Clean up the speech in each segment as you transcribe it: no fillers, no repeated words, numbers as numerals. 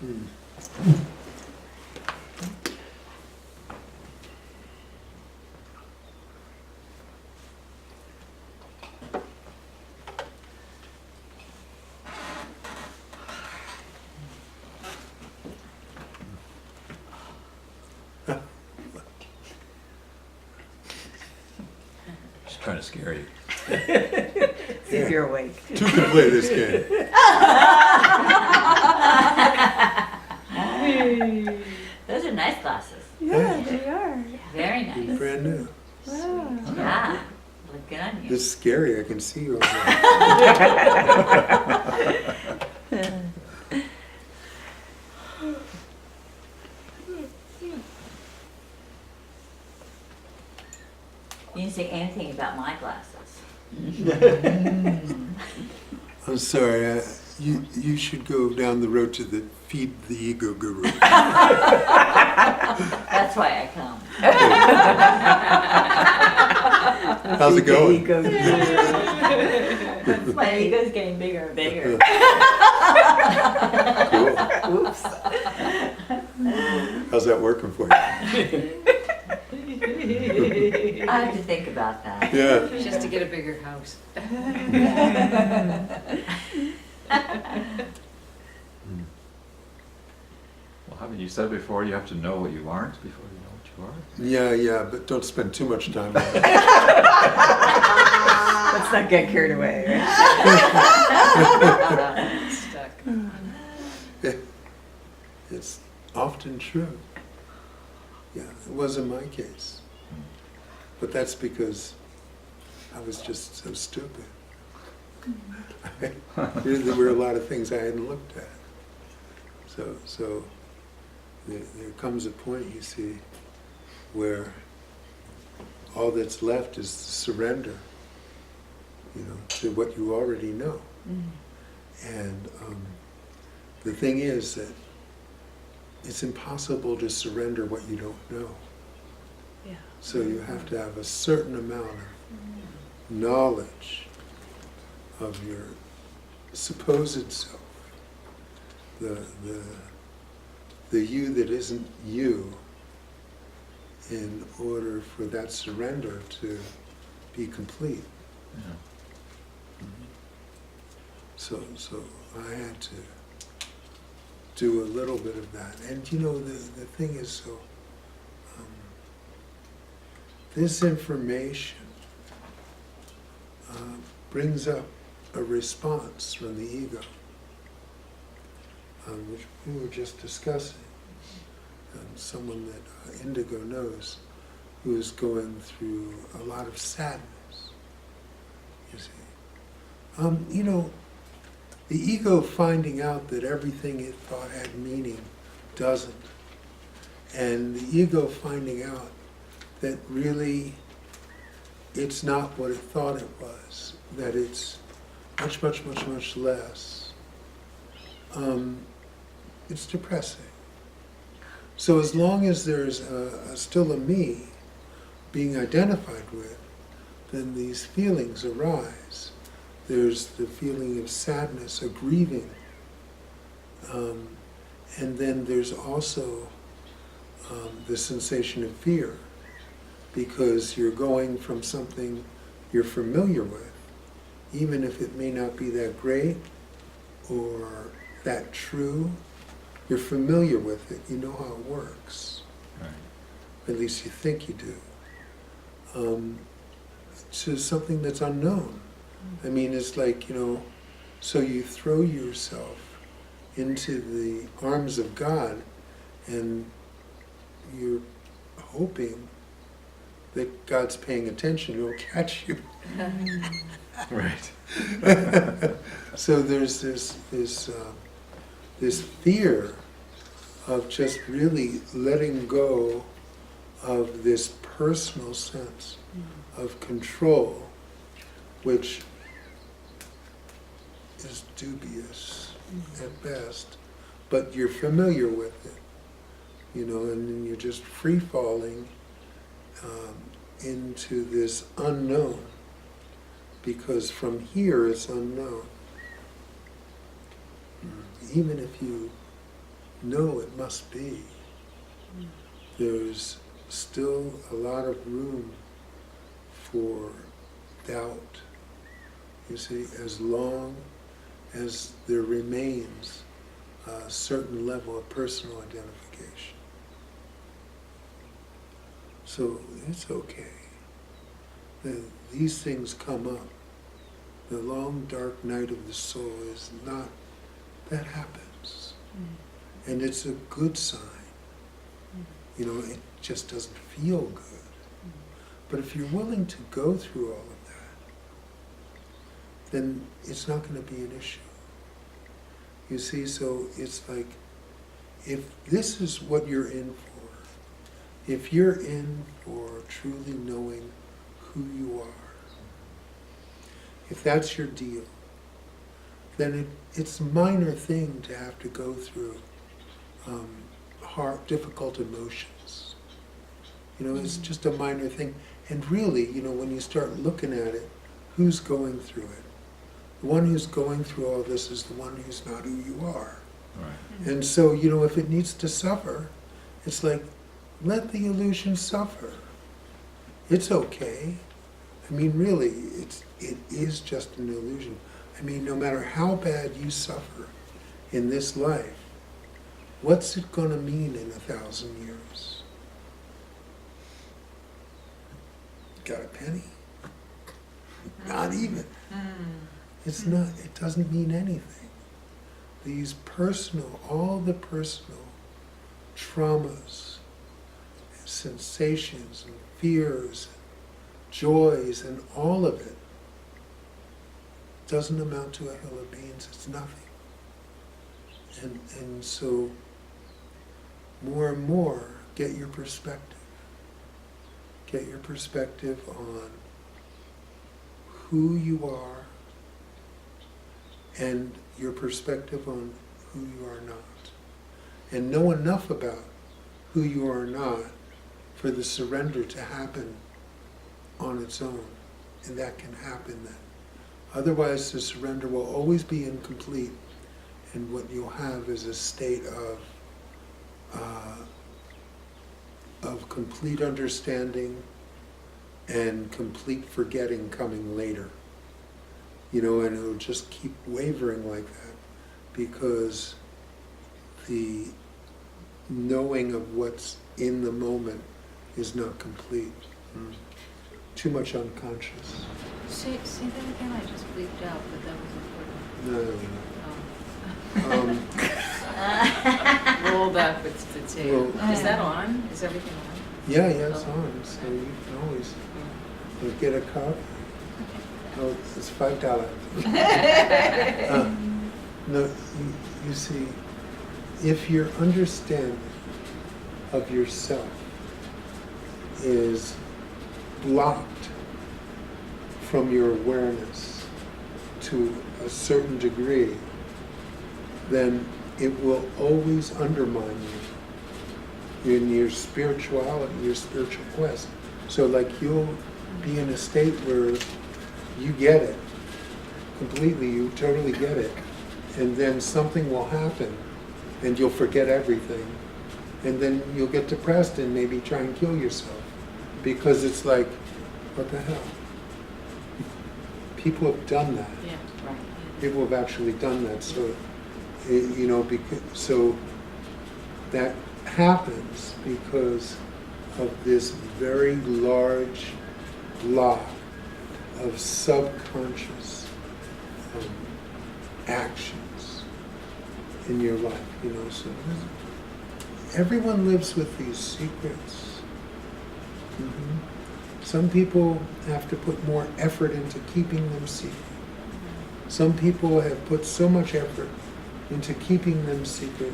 She's trying to scare you. See if you're awake. Two can play this game. Those are nice glasses. Yeah, they are. Very nice. Brand new. Wow. Yeah. Look good on you. It's scary. I can see you over there. You didn't say anything about my glasses. I'm sorry. You should go down the road to the Feed the Ego Guru. That's why I come. How's it going? My ego's getting bigger and bigger. Cool. Oops. How's that working for you? I have to think about that. Yeah. Just to get a bigger house. Well, haven't you said before you have to know what you aren't before you know what you are? Yeah, but don't spend too much time on it. Let's not get carried away, right? Stuck. It's often true. Yeah, it was in my case. But that's because I was just so stupid. There were a lot of things I hadn't looked at. So there comes a point, you see, where all that's left is surrender, to what you already know. And the thing is that it's impossible to surrender what you don't know. Yeah. So you have to have a certain amount of knowledge of your supposed self, the you that isn't you, in order for that surrender to be complete. Yeah. So I had to do a little bit of that. And the thing is, this information brings up a response from the ego, which we were just discussing. Someone that Indigo knows, who's going through a lot of sadness, you see. The ego finding out that everything it thought had meaning doesn't. And the ego finding out that really it's not what it thought it was, that it's much, much, much, much less. It's depressing. So as long as there's still a me being identified with, then these feelings arise. There's the feeling of sadness, a grieving. And then there's also the sensation of fear, because you're going from something you're familiar with, even if it may not be that great or that true, you're familiar with it, you know how it works. Right. At least you think you do. To something that's unknown. I mean, it's like, so you throw yourself into the arms of God and you're hoping that God's paying attention, He'll catch you. Right. So there's this fear of just really letting go of this personal sense of control, which is dubious at best, but you're familiar with it, and then you're just free-falling into this unknown, because from here it's unknown. Even if you no, it must be. There's still a lot of room for doubt, you see, as long as there remains a certain level of personal identification. So it's okay. These things come up. The long dark night of the soul is not, that happens. And it's a good sign. You know, it just doesn't feel good. But if you're willing to go through all of that, then it's not going to be an issue. You see, so it's like, if this is what you're in for, if you're in for truly knowing who you are, if that's your deal, then it's a minor thing to have to go through hard, difficult emotions. You know, it's just a minor thing. And really, you know, when you start looking at it, who's going through it? The one who's going through all this is the one who's not who you are. Right. And so, you know, if it needs to suffer, it's like, let the illusion suffer. It's okay. I mean, really, it is just an illusion. I mean, no matter how bad you suffer in this life, what's it going to mean in 1,000 years? Got a penny? Not even. It's not, it doesn't mean anything. These personal, all the personal traumas, and sensations and fears, and joys, and all of it doesn't amount to a hill of beans. It's nothing. And so, more and more, get your perspective. Get your perspective on who you are and your perspective on who you are not. And know enough about who you are not for the surrender to happen on its own. And that can happen then. Otherwise, the surrender will always be incomplete, and what you'll have is a state of complete understanding and complete forgetting coming later. You know, and it'll just keep wavering like that because the knowing of what's in the moment is not complete. Too much unconscious. Say that again, I just bleeped out, but that was important. No. Roll backwards to tape. Well- Is that on? Is everything on? Yeah, it's on, so you can always get a copy. Oh, it's $5. No, you see, if your understanding of yourself is blocked from your awareness to a certain degree, then it will always undermine you in your spirituality, your spiritual quest. So like you'll be in a state where you get it completely, you totally get it, and then something will happen and you'll forget everything, and then you'll get depressed and maybe try and kill yourself because it's like, what the hell? People have done that. Yeah, right. People have actually done that. So, you know, so that happens because of this very large block of subconscious actions in your life. You know, so everyone lives with these secrets. Some people have to put more effort into keeping them secret. Some people have put so much effort into keeping them secret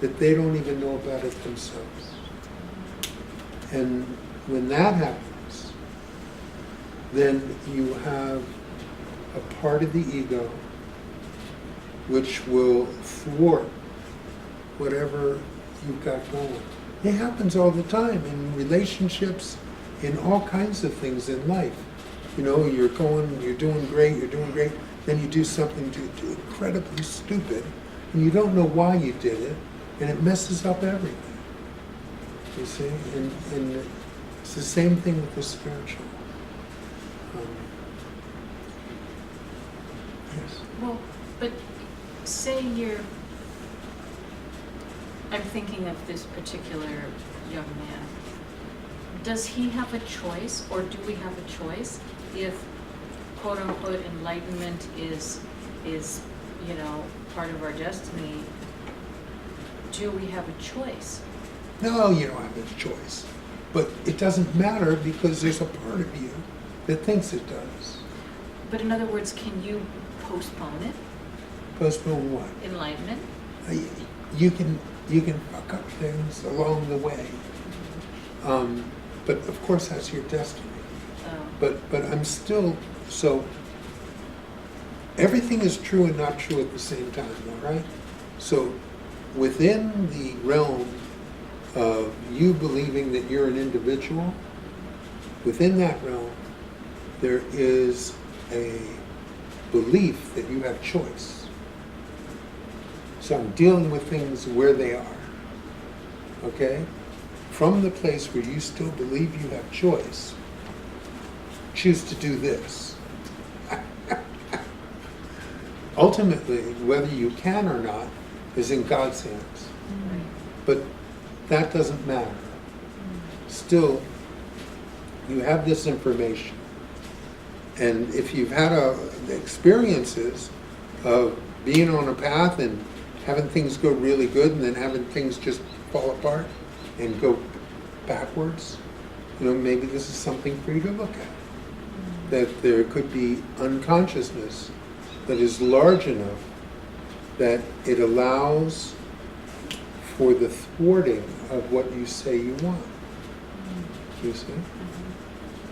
that they don't even know about it themselves. And when that happens, then you have a part of the ego which will thwart whatever you've got going. It happens all the time in relationships, in all kinds of things in life. You know, you're doing great, then you do something incredibly stupid, and you don't know why you did it, And it messes up everything. You see? And it's the same thing with the spiritual. Yes. Well, but say I'm thinking of this particular young man. Does he have a choice, or do we have a choice, if quote-unquote enlightenment is part of our destiny? Do we have a choice? No, you don't have a choice. But it doesn't matter because there's a part of you that thinks it does. But in other words, can you postpone it? Postpone what? Enlightenment? You can fuck up things along the way. But of course that's your destiny. But I'm still, so everything is true and not true at the same time, all right? So within the realm of you believing that you're an individual, within that realm, there is a belief that you have choice. So I'm dealing with things where they are, okay? From the place where you still believe you have choice, choose to do this. Ultimately, whether you can or not is in God's hands. Right. But that doesn't matter. Still, you have this information. And if you've had experiences of being on a path and having things go really good and then having things just fall apart and go backwards, maybe this is something for you to look at. That there could be unconsciousness that is large enough that it allows for the thwarting of what you say you want. You see?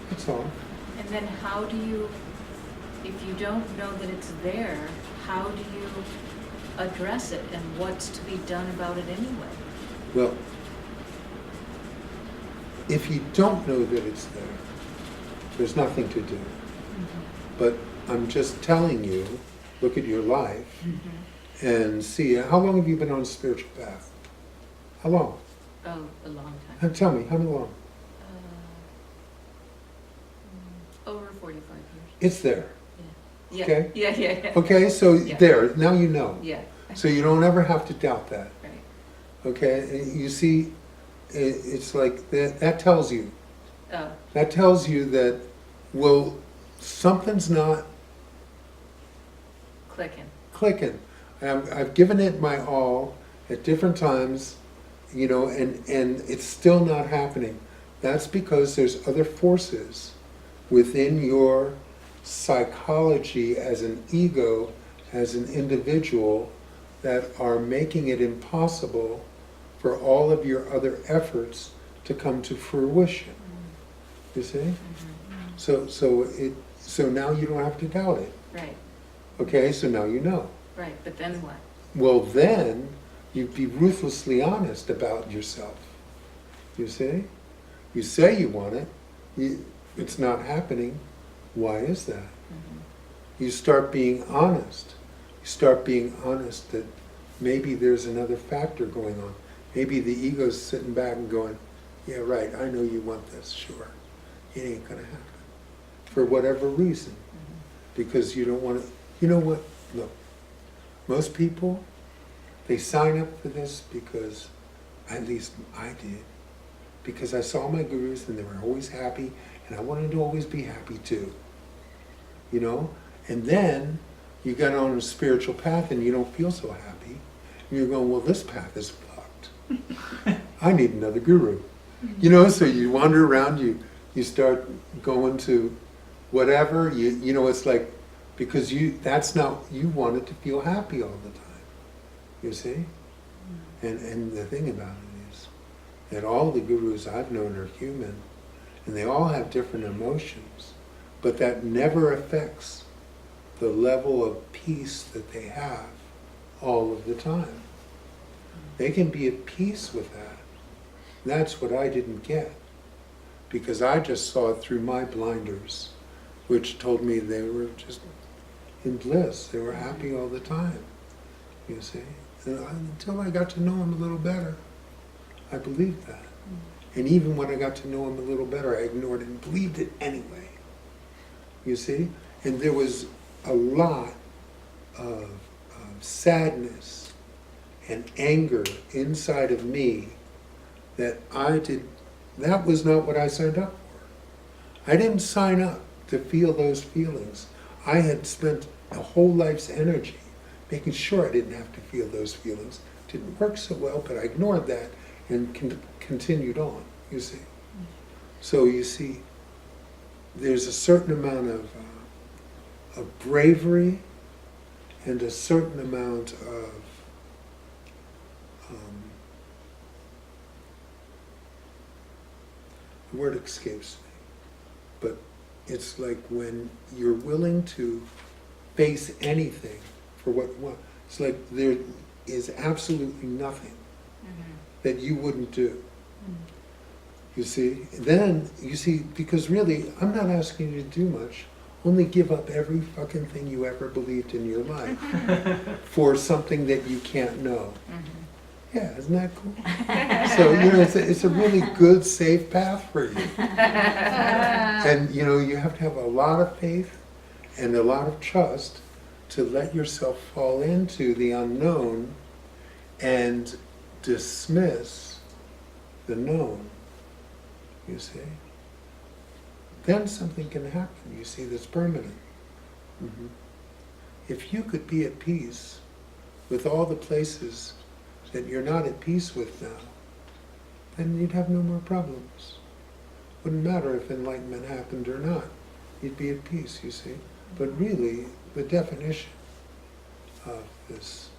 That's all. And then how do you, if you don't know that it's there, how do you address it, and what's to be done about it anyway? Well, if you don't know that it's there, there's nothing to do. But I'm just telling you, look at your life and see, how long have you been on a spiritual path? How long? Oh, a long time. Tell me, how long? Over 45 years. It's there. Yeah. Okay. Yeah. Okay, so Yeah. there, now you know. Yeah. So you don't ever have to doubt that. Right. Okay, and you see, it's like that tells you. Oh. That tells you that, well, something's not clicking. I've given it my all at different times, and it's still not happening. That's because there's other forces within your psychology as an ego, as an individual, that are making it impossible for all of your other efforts to come to fruition. You see? So now you don't have to doubt it. Right. Okay, so now you know. Right, but then what? Well, then you'd be ruthlessly honest about yourself. You see? You say you want it, it's not happening. Why is that? You start being honest. You start being honest that maybe there's another factor going on. Maybe the ego's sitting back and going, yeah, right, I know you want this, sure. It ain't gonna happen. For whatever reason. Because you don't want to, you know what, look, most people, they sign up for this because, at least I did, because I saw my gurus and they were always happy, and I wanted to always be happy too. And then you get on a spiritual path and you don't feel so happy. And you're going, well, this path is fucked. I need another guru. So you wander around, you start going to whatever, it's like, because that's not, you wanted to feel happy all the time. You see? And the thing about it is that all the gurus I've known are human, and they all have different emotions, but that never affects the level of peace that they have all of the time. They can be at peace with that. That's what I didn't get, because I just saw it through my blinders, which told me they were just in bliss. They were happy all the time, you see. until I got to know him a little better, I believed that. And even when I got to know him a little better, I ignored it and believed it anyway. You see? And there was a lot of sadness and anger inside of me that that was not what I signed up for. I didn't sign up to feel those feelings. I had spent a whole life's energy making sure I didn't have to feel those feelings. Didn't work so well, but I ignored that and continued on, you see. So you see, there's a certain amount of bravery and a certain amount of the word escapes me, but it's like when you're willing to face anything for what you want. It's like there is absolutely nothing that you wouldn't do. You see? Then, you see, because really, I'm not asking you to do much. Only give up every fucking thing you ever believed in your life for something that you can't know. Yeah, isn't that cool? So, it's a really good, safe path for you. And, you have to have a lot of faith and a lot of trust to let yourself fall into the unknown and dismiss the known, you see. Then something can happen, you see, that's permanent. If you could be at peace with all the places that you're not at peace with now, then you'd have no more problems. Wouldn't matter if enlightenment happened or not. You'd be at peace, you see. But really, the definition of this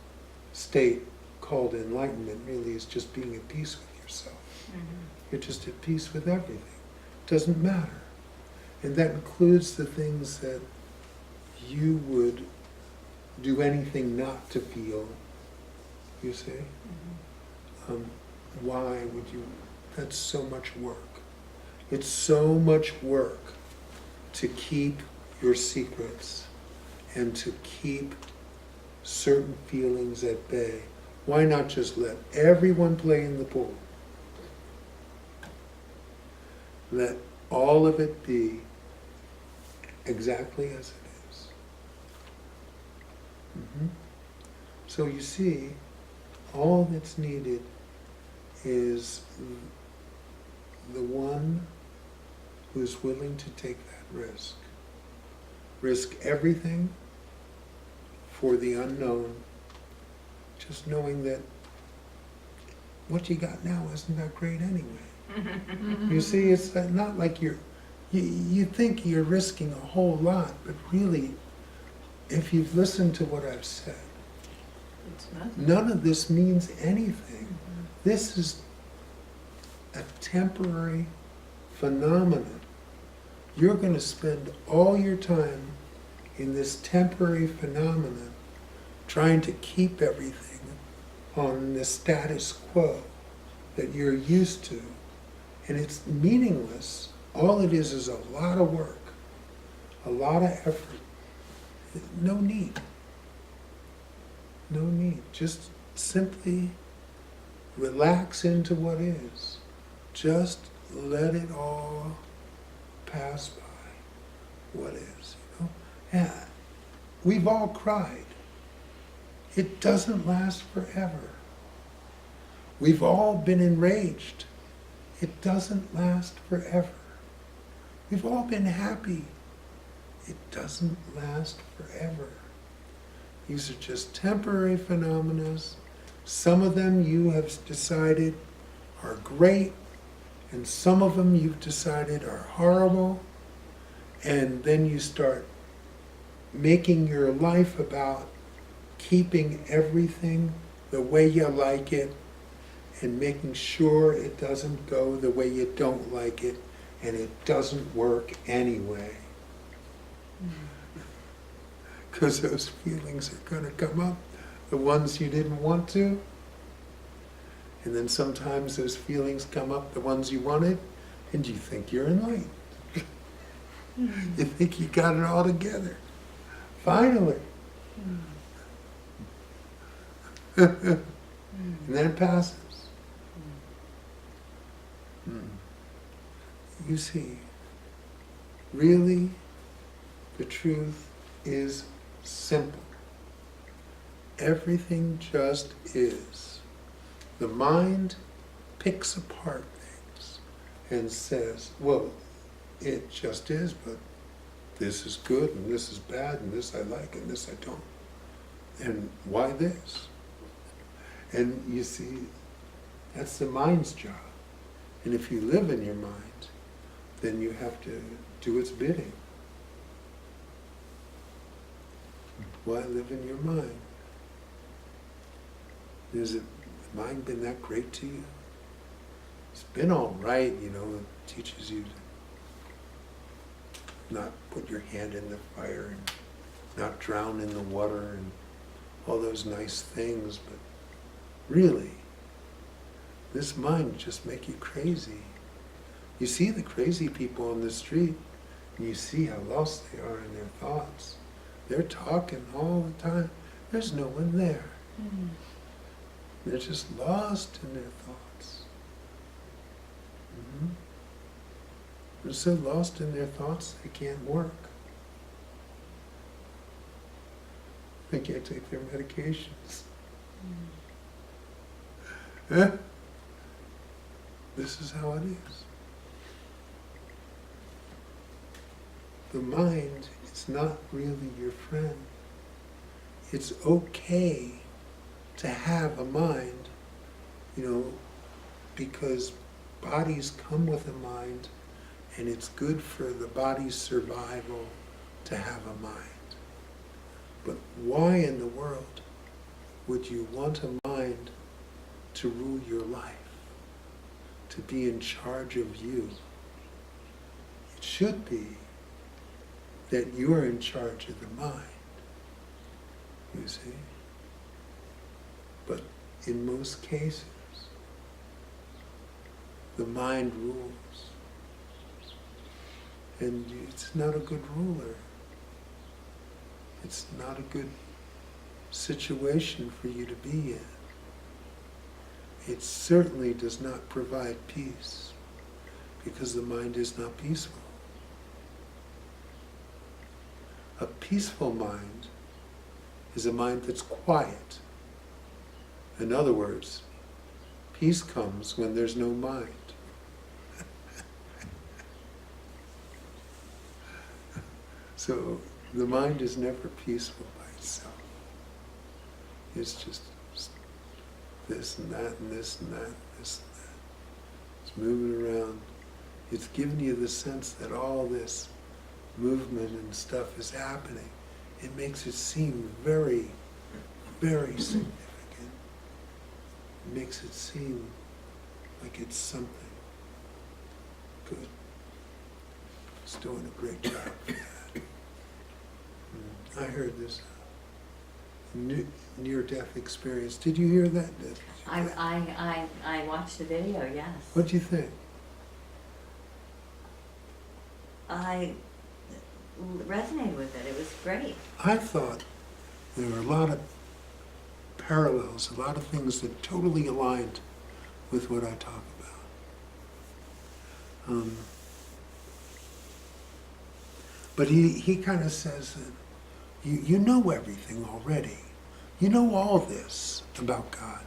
state called enlightenment really is just being at peace with yourself. You're just at peace with everything. It doesn't matter. And that includes the things that you would do anything not to feel, you see? Why would you? That's so much work. It's so much work to keep your secrets and to keep certain feelings at bay. Why not just let everyone play in the pool? Let all of it be exactly as it is. So you see, all that's needed is the one who's willing to take that risk. Risk everything for the unknown, just knowing that what you got now isn't that great anyway. You see, it's not like you think you're risking a whole lot, but really, if you've listened to what I've said, none of this means anything. This is a temporary phenomenon. You're going to spend all your time in this temporary phenomenon trying to keep everything on the status quo that you're used to. And it's meaningless. All it is a lot of work, a lot of effort. No need. No need. Just simply relax into what is. Just let it all pass by what is. Yeah. We've all cried. It doesn't last forever. We've all been enraged. It doesn't last forever. We've all been happy. It doesn't last forever. These are just temporary phenomena. Some of them you have decided are great, and some of them you've decided are horrible, and then you start making your life about keeping everything the way you like it, and making sure it doesn't go the way you don't like it, and it doesn't work anyway. Because those feelings are going to come up, the ones you didn't want to, and then sometimes those feelings come up, the ones you wanted, and you think you're enlightened. You think you got it all together. Finally. And then it passes. You see, really, the truth is simple. Everything just is. The mind picks apart things and says, well, it just is, but this is good and this is bad and this I like and this I don't. And why this? And you see, that's the mind's job. And if you live in your mind, then you have to do its bidding. Why live in your mind? Has the mind been that great to you? It's been all right, you know, it teaches you to not put your hand in the fire and not drown in the water and all those nice things, but really, this mind just make you crazy. You see the crazy people on the street, and you see how lost they are in their thoughts. They're talking all the time. There's no one there. They're just lost in their thoughts. They're so lost in their thoughts they can't work. They can't take their medications. This is how it is. The mind is not really your friend. It's okay to have a mind, you know, because bodies come with a mind, and it's good for the body's survival to have a mind. But why in the world would you want a mind to rule your life, to be in charge of you? It should be that you're in charge of the mind, you see? But in most cases, the mind rules. And it's not a good ruler. It's not a good situation for you to be in. It certainly does not provide peace, because the mind is not peaceful. A peaceful mind is a mind that's quiet. In other words, peace comes when there's no mind. So the mind is never peaceful by itself. It's just this and that and this and that and this and that. It's moving around. It's giving you the sense that all this movement and stuff is happening. It makes it seem very, very significant. It makes it seem like it's something good. It's doing a great job for that. I heard this near-death experience. Did you hear that? I watched the video, yes. What'd you think? I resonated with it. It was great. I thought there were a lot of parallels, a lot of things that totally aligned with what I talk about. But he kind of says that you know everything already. You know all this about God,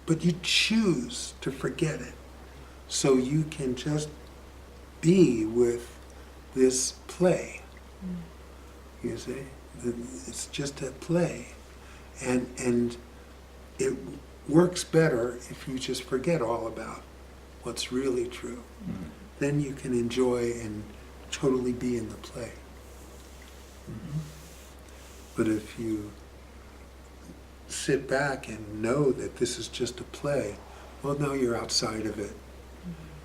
but you choose to forget it so you can just be with this play. You see? It's just a play. And it works better if you just forget all about what's really true. Then you can enjoy and totally be in the play. But if you sit back and know that this is just a play, well, now you're outside of it.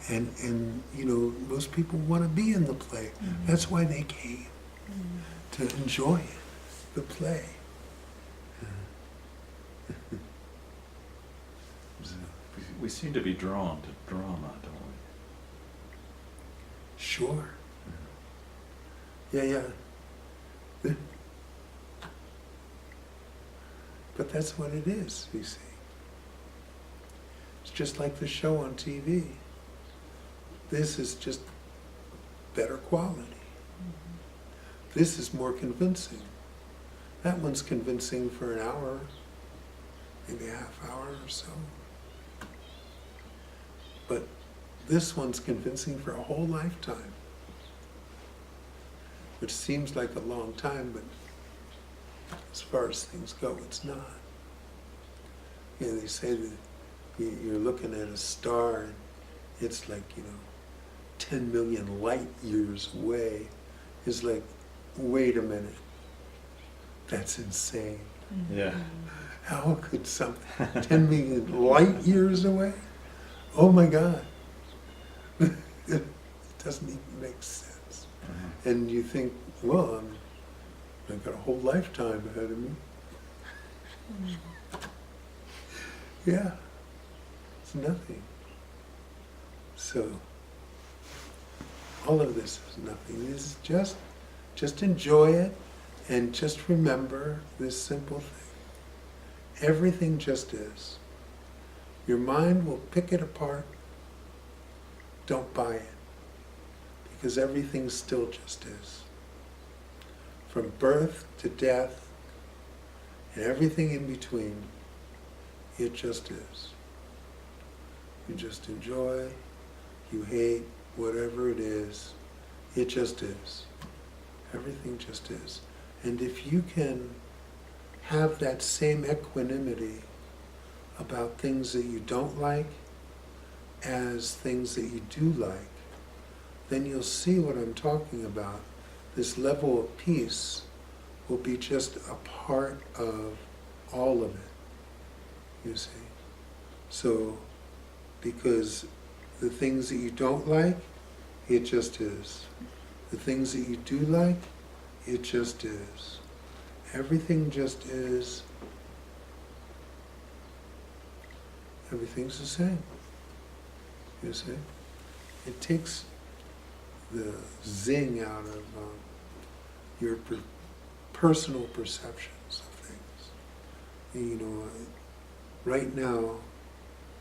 And you know, most people want to be in the play. That's why they came, to enjoy it, the play. We seem to be drawn to drama, don't we? Sure. Yeah. But that's what it is, you see. It's just like the show on TV. This is just better quality. This is more convincing. That one's convincing for an hour, maybe a half hour or so. But this one's convincing for a whole lifetime, which seems like a long time, but as far as things go, it's not. You know, they say that you're looking at a star and it's like, 10 million light years away. It's like, wait a minute, that's insane. Yeah. How could something 10 million light years away? Oh my God. It doesn't even make sense. And you think, well, I've got a whole lifetime ahead of me. Yeah, it's nothing. So, all of this is nothing. This is just enjoy it and just remember this simple thing. Everything just is. Your mind will pick it apart. Don't buy it. Because everything still just is. From birth to death and everything in between, it just is. You just enjoy, you hate, whatever it is, it just is. Everything just is. And if you can have that same equanimity about things that you don't like as things that you do like, then you'll see what I'm talking about. This level of peace will be just a part of all of it, you see. So, because the things that you don't like, it just is. The things that you do like, it just is. Everything just is. Everything's the same, you see. It takes the zing out of your personal perceptions of things. Right now,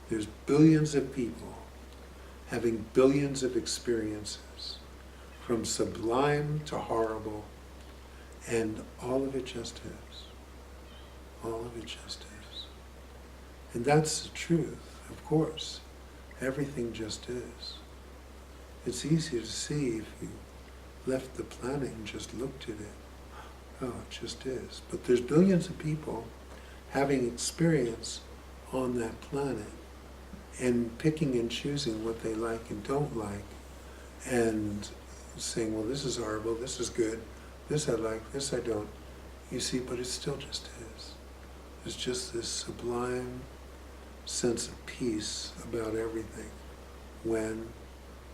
there's billions of people having billions of experiences, from sublime to horrible, and all of it just is. All of it just is. And that's the truth, of course. Everything just is. It's easy to see if you left the planet and just looked at it. Oh, it just is. But there's billions of people having experience on that planet and picking and choosing what they like and don't like, and saying, well, this is horrible, this is good, this I like, this I don't. You see, but it still just is. There's just this sublime sense of peace about everything when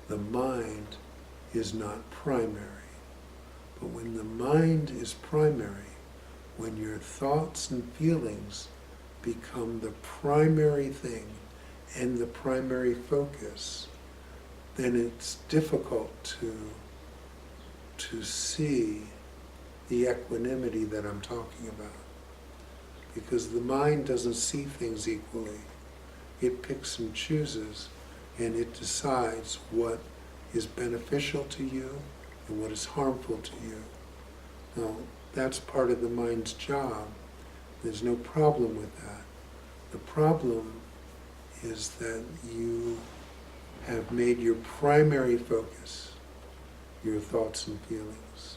the mind is not primary. But when the mind is primary, when your thoughts and feelings become the primary thing and the primary focus, then it's difficult to see the equanimity that I'm talking about. Because the mind doesn't see things equally. It picks and chooses, and it decides what is beneficial to you and what is harmful to you. Now, that's part of the mind's job. There's no problem with that. The problem is that you have made your primary focus your thoughts and feelings.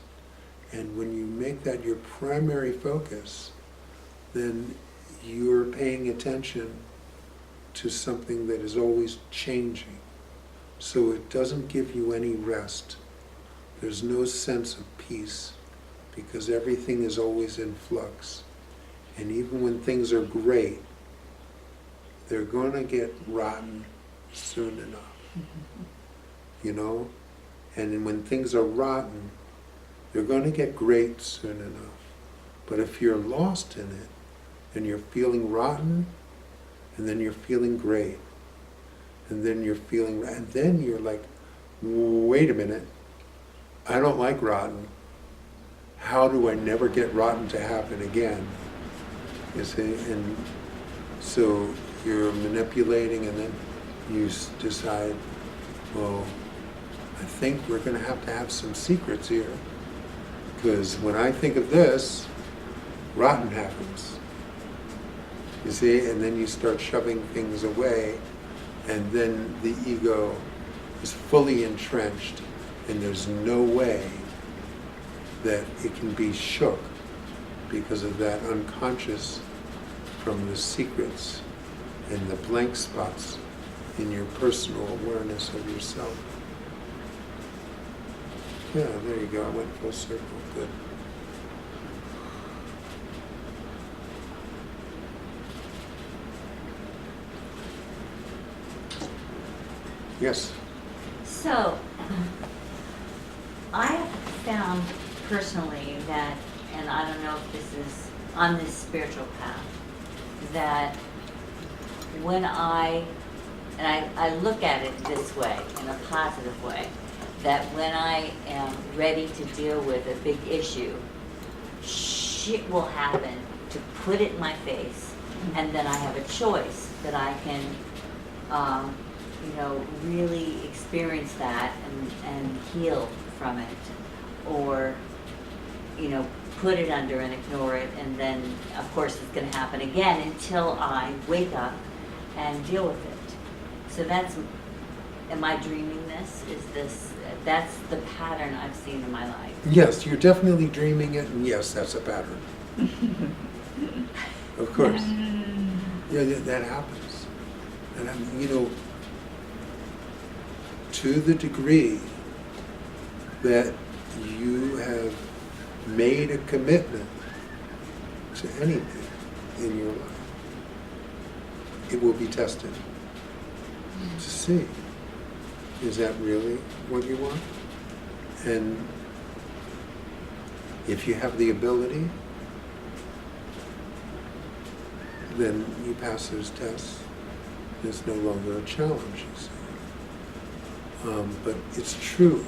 And when you make that your primary focus, then you're paying attention to something that is always changing. So it doesn't give you any rest. There's no sense of peace, because everything is always in flux. And even when things are great, they're going to get rotten soon enough. You know? And when things are rotten, they're going to get great soon enough. But if you're lost in it, and you're feeling rotten, and then you're feeling great, and then you're feeling, and then you're like, wait a minute, I don't like rotten. How do I never get rotten to happen again? You see, and so you're manipulating, and then you decide, well, I think we're going to have some secrets here, because when I think of this, rotten happens. You see, and then you start shoving things away, and then the ego is fully entrenched, and there's no way that it can be shook because of that unconscious from the secrets and the blank spots in your personal awareness of yourself. Yeah, there you go. I went full circle. Good. Yes. So, I have found personally that, and I don't know if this is on this spiritual path, that when I look at it this way, in a positive way, that when I am ready to deal with a big issue, shit will happen to put it in my face, and then I have a choice that I can, really experience that and heal from it, or, put it under and ignore it, and then, of course, it's going to happen again until I wake up and deal with it. So that's, am I dreaming this? That's the pattern I've seen in my life. Yes, you're definitely dreaming it, and yes, that's a pattern. Of course. Yeah, that happens. And to the degree that you have made a commitment to anything in your life, it will be tested to see, is that really what you want? And if you have the ability, then you pass those tests. It's no longer a challenge, you see. But it's true,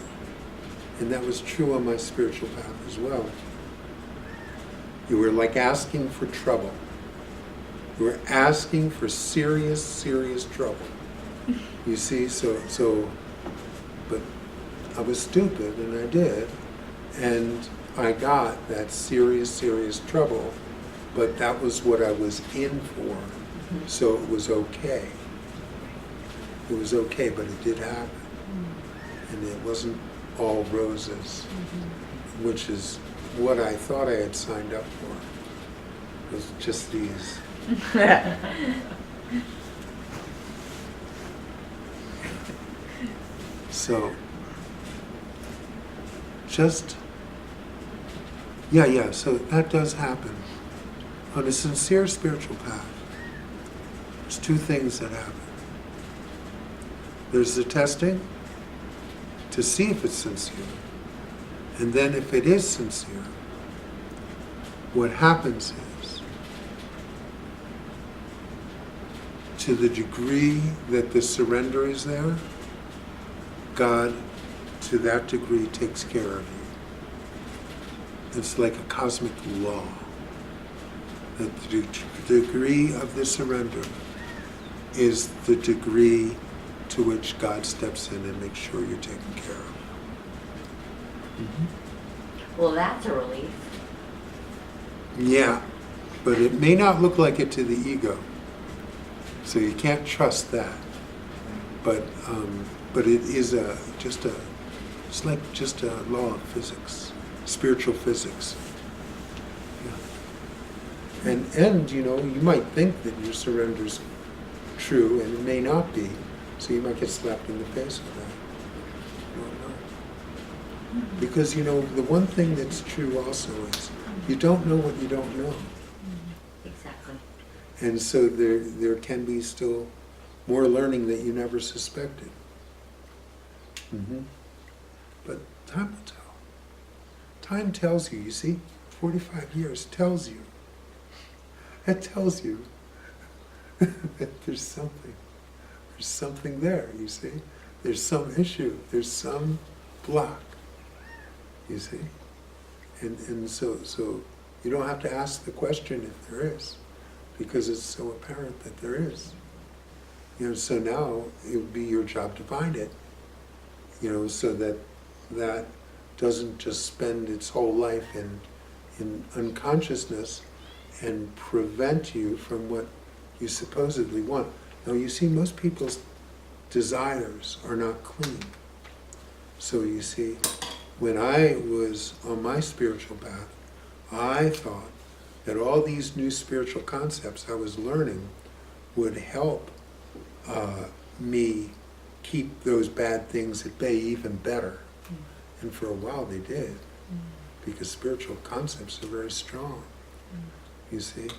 and that was true on my spiritual path as well. You were like asking for trouble. You were asking for serious, serious trouble. You see, but I was stupid, and I did, and I got that serious, serious trouble, but that was what I was in for, so it was okay. It was okay, but it did happen. And it wasn't all roses, which is what I thought I had signed up for. It was just these. So, so that does happen. On a sincere spiritual path, there's two things that happen. There's the testing to see if it's sincere. And then if it is sincere, what happens is, to the degree that the surrender is there, God, to that degree, takes care of you. It's like a cosmic law, that the degree of the surrender is the degree to which God steps in and makes sure you're taken care of. Well, that's a relief. Yeah, but it may not look like it to the ego, so you can't trust that. But it is it's like just a law of physics, spiritual physics. Yeah. And you might think that your surrender's true, and it may not be. So you might get slapped in the face with that. You don't know. Because, the one thing that's true also is you don't know what you don't know. Exactly. And so there can be still more learning that you never suspected. But time will tell. Time tells you, 45 years tells you. It tells you that there's something. There's something there, you see. There's some issue. There's some block, you see. And so you don't have to ask the question if there is. because it's so apparent that there is. So now it would be your job to find it, so that that doesn't just spend its whole life in unconsciousness and prevent you from what you supposedly want. Now you see, most people's desires are not clean. So you see, when I was on my spiritual path, I thought that all these new spiritual concepts I was learning would help me keep those bad things at bay even better. And for a while they did, because spiritual concepts are very strong, you see.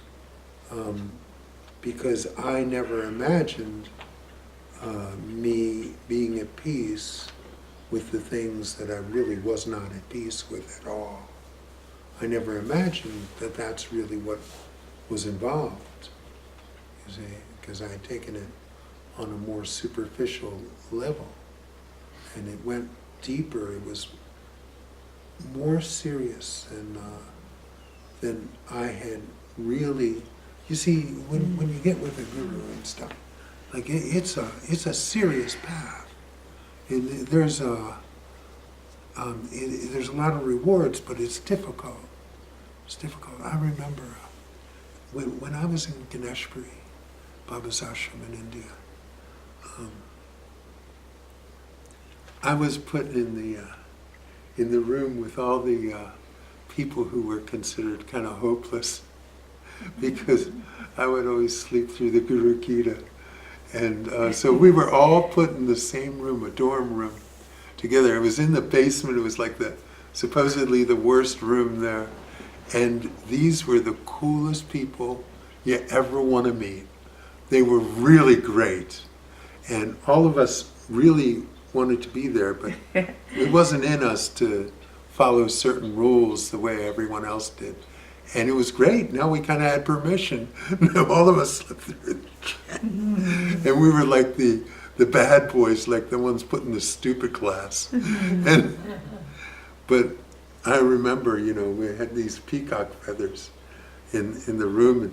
Because I never imagined me being at peace with the things that I really was not at peace with at all. I never imagined that that's really what was involved, you see, because I had taken it on a more superficial level. And it went deeper, it was more serious than I had really. You see, when you get with a guru and stuff, like it's a serious path. And there's a lot of rewards, but it's difficult. It's difficult. I remember when I was in Ganeshpuri, Baba's ashram in India, I was put in the room with all the people who were considered kind of hopeless, because I would always sleep through the Guru Gita. And so we were all put in the same room, a dorm room, together. It was in the basement. It was like supposedly the worst room there. And these were the coolest people you ever want to meet. They were really great. And all of us really wanted to be there, but it wasn't in us to follow certain rules the way everyone else did. And it was great. Now we kind of had permission. All of us slept through. And we were like the bad boys, like the ones put in the stupid class. But I remember, we had these peacock feathers in the room,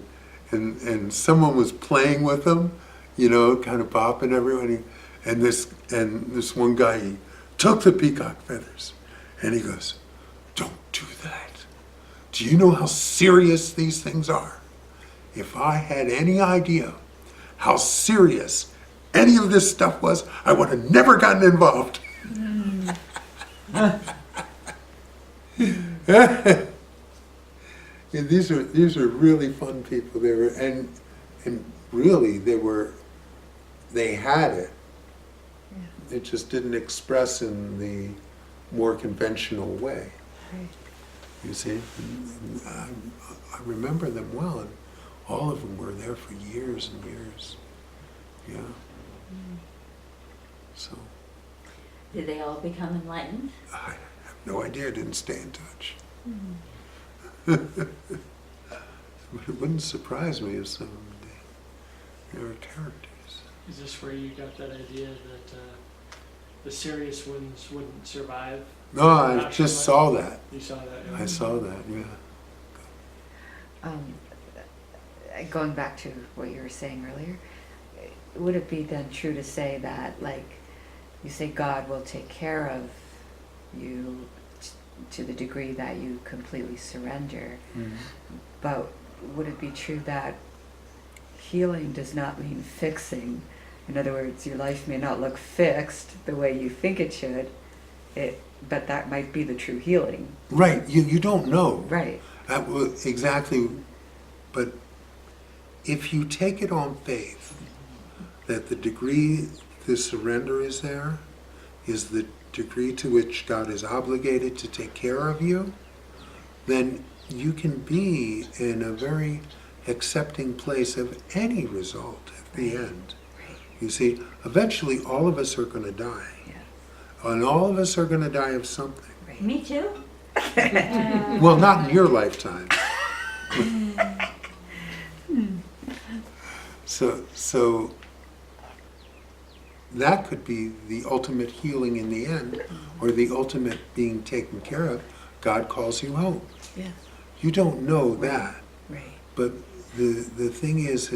and someone was playing with them, kind of bopping everyone. And this one guy, he took the peacock feathers, and he goes, "Don't do that. Do you know how serious these things are? If I had any idea how serious any of this stuff was, I would have never gotten involved." And these are really fun people. They were, and really they had it. It just didn't express in the more conventional way. Right. You see, I remember them well, and all of them were there for years and years. Yeah. So. Did they all become enlightened? I have no idea. I didn't stay in touch. But it wouldn't surprise me if some of them did. They were characters. Is this where you got that idea that the serious ones wouldn't survive? No, I just saw that. You saw that? Yeah. I saw that, yeah. Going back to what you were saying earlier, would it be then true to say that, like, you say God will take care of you to the degree that you completely surrender, but would it be true that healing does not mean fixing? In other words, your life may not look fixed the way you think it should, but that might be the true healing. Right, you don't know. Right. Exactly, but if you take it on faith that the degree the surrender is there is the degree to which God is obligated to take care of you, then you can be in a very accepting place of any result at the end. You see, eventually all of us are going to die. Yeah. And all of us are going to die of something. Right. Me too. Well, not in your lifetime. So that could be the ultimate healing in the end, or the ultimate being taken care of. God calls you home. Yeah. You don't know that, Right. but the thing is,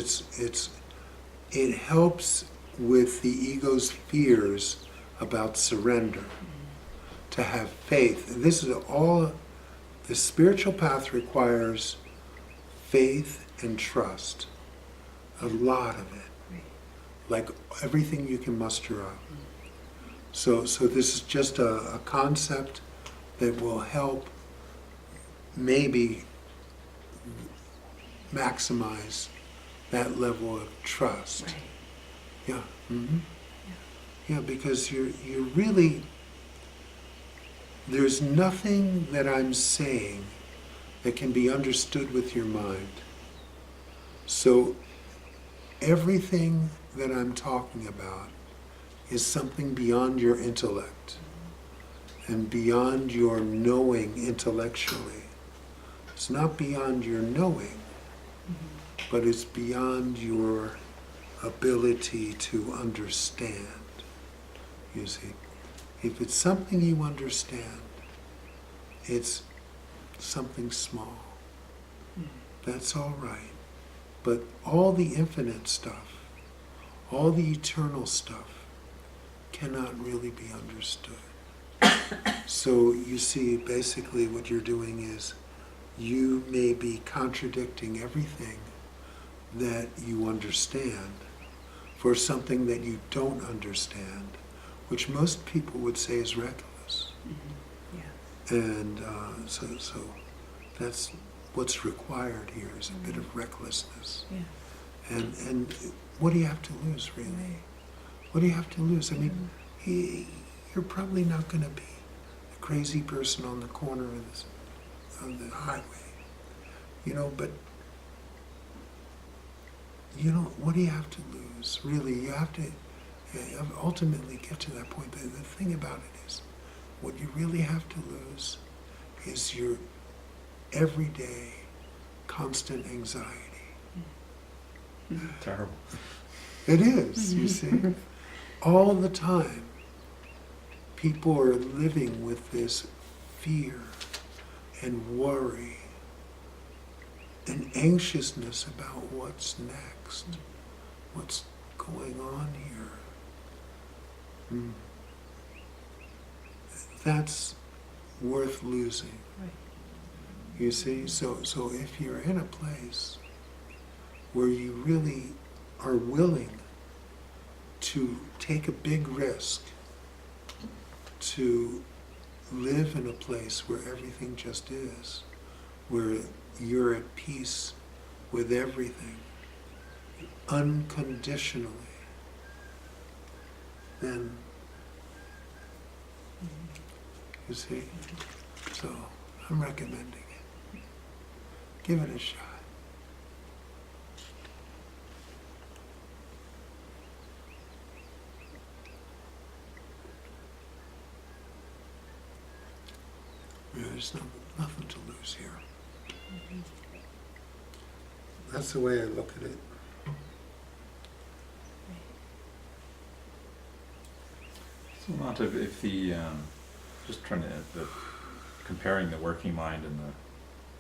it helps with the ego's fears about surrender, to have faith. And this is all, the spiritual path requires faith and trust, a lot of it, like everything you can muster up. So this is just a concept that will help maybe maximize that level of trust. Right. Yeah. Mm-hmm. Yeah, because you're really, there's nothing that I'm saying that can be understood with your mind. So everything that I'm talking about is something beyond your intellect and beyond your knowing intellectually. It's not beyond your knowing, but it's beyond your ability to understand. You see, if it's something you understand, it's something small. That's all right. But all the infinite stuff, all the eternal stuff, cannot really be understood. So you see, basically what you're doing is you may be contradicting everything that you understand for something that you don't understand, which most people would say is reckless. Mm-hmm. Yeah. And so that's what's required here, is a bit of recklessness. Yeah. And what do you have to lose, really? What do you have to lose? I mean, you're probably not going to be a crazy person on the corner of this, on the highway, but what do you have to lose? Really, you have to ultimately get to that point. The thing about it is, what you really have to lose is your everyday, constant anxiety. Terrible. It is, you see. All the time, people are living with this fear and worry and anxiousness about what's next, what's going on here. That's worth losing. Right. You see, so if you're in a place where you really are willing to take a big risk to live in a place where everything just is, where you're at peace with everything, unconditionally, then, you see, so I'm recommending it. Give it a shot. There's nothing to lose here. That's the way I look at it. So not if the just trying to comparing the working mind and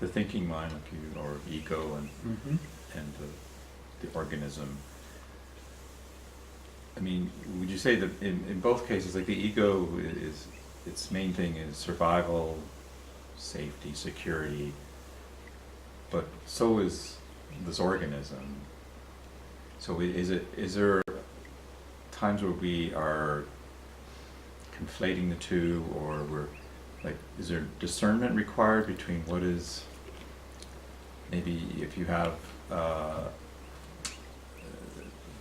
the thinking mind, or ego and the organism. I mean, would you say that in both cases, like the ego is its main thing is survival, safety, security, but so is this organism. So is there times where we are conflating the two, or is there discernment required between what is, maybe if you have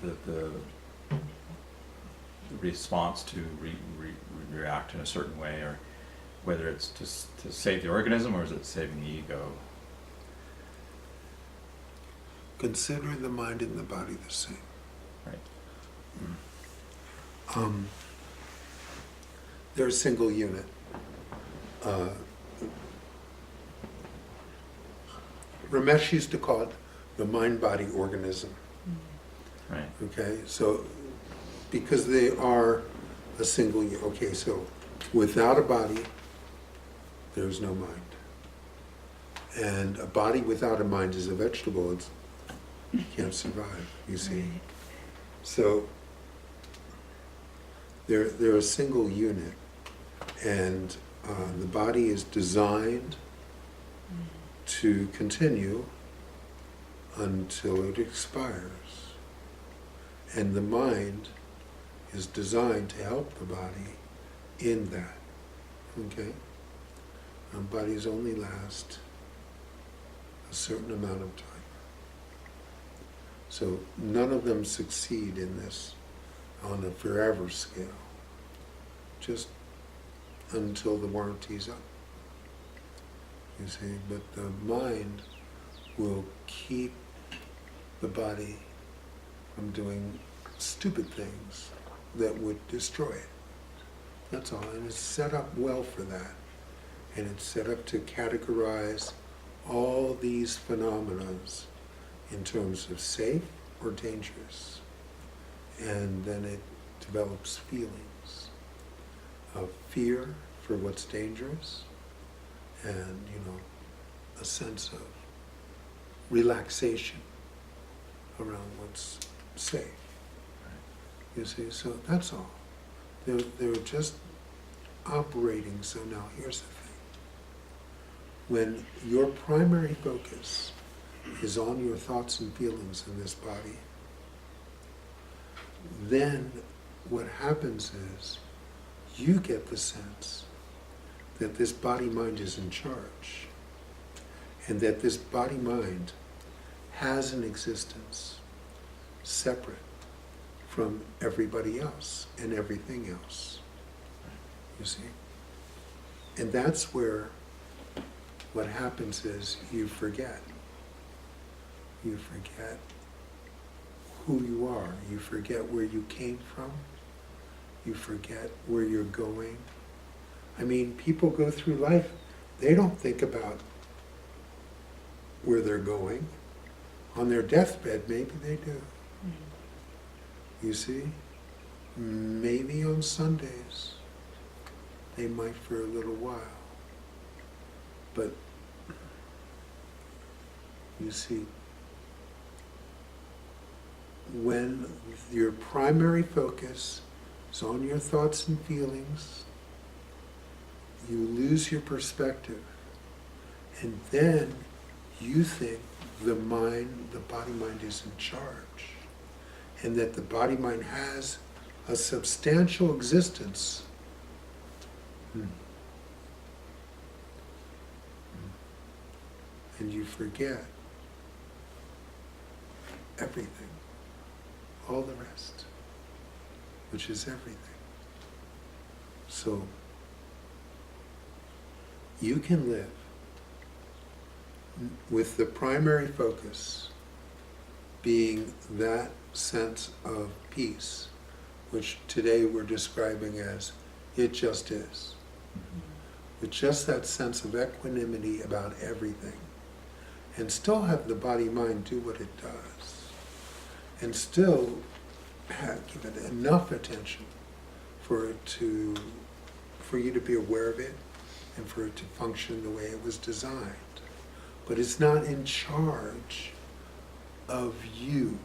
the response to react in a certain way, or whether it's to save the organism, or is it saving the ego? Consider the mind and the body the same. Right. They're a single unit. Ramesh used to call it the mind-body organism. Right. Okay, so because they are a single unit. Okay, so without a body, there's no mind. And a body without a mind is a vegetable. you can't survive, you see. Right. So they're a single unit, and the body is designed to continue until it expires. And the mind is designed to help the body in that. Okay? Bodies only last a certain amount of time. So none of them succeed in this on a forever scale, just until the warranty's up. You see, but the mind will keep the body from doing stupid things that would destroy it. That's all, and it's set up well for that. And it's set up to categorize all these phenomena in terms of safe or dangerous. And then it develops feelings of fear for what's dangerous, and, a sense of relaxation around what's safe. You see, so that's all. They're just operating. So now here's the thing. When your primary focus is on your thoughts and feelings in this body, then what happens is you get the sense that this body-mind is in charge, and that this body-mind has an existence separate from everybody else and everything else. You see? And that's where what happens is you forget. You forget who you are. You forget where you came from. You forget where you're going. I mean, people go through life, they don't think about where they're going. On their deathbed, maybe they do. You see? Maybe on Sundays, they might for a little while. But, you see, when your primary focus is on your thoughts and feelings, you lose your perspective. And then you think the body-mind is in charge. And that the body-mind has a substantial existence. And you forget everything, all the rest, which is everything. So, you can live with the primary focus being that sense of peace, which today we're describing as it just is. With just that sense of equanimity about everything, and still have the body-mind do what it does, and still give it enough attention for you to be aware of it, and for it to function the way it was designed. But it's not in charge of you.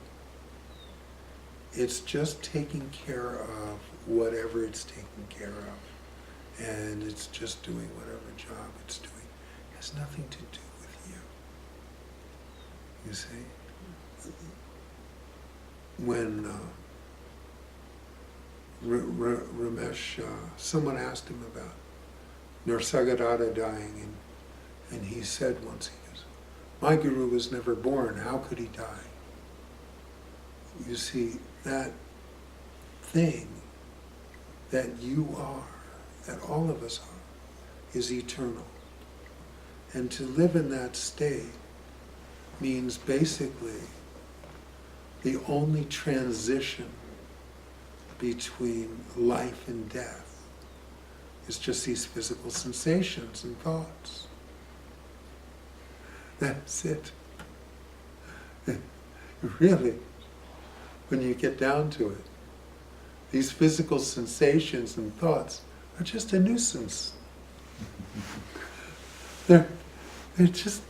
It's just taking care of whatever it's taking care of. And it's just doing whatever job it's doing. It has nothing to do with you. You see? When Ramesh, someone asked him about Nisargadatta dying, and he said once, he goes, "My guru was never born, how could he die?" You see, that thing that you are, that all of us are, is eternal. And to live in that state means basically the only transition between life and death is just these physical sensations and thoughts. That's it. Really, when you get down to it, these physical sensations and thoughts are just a nuisance. They're just,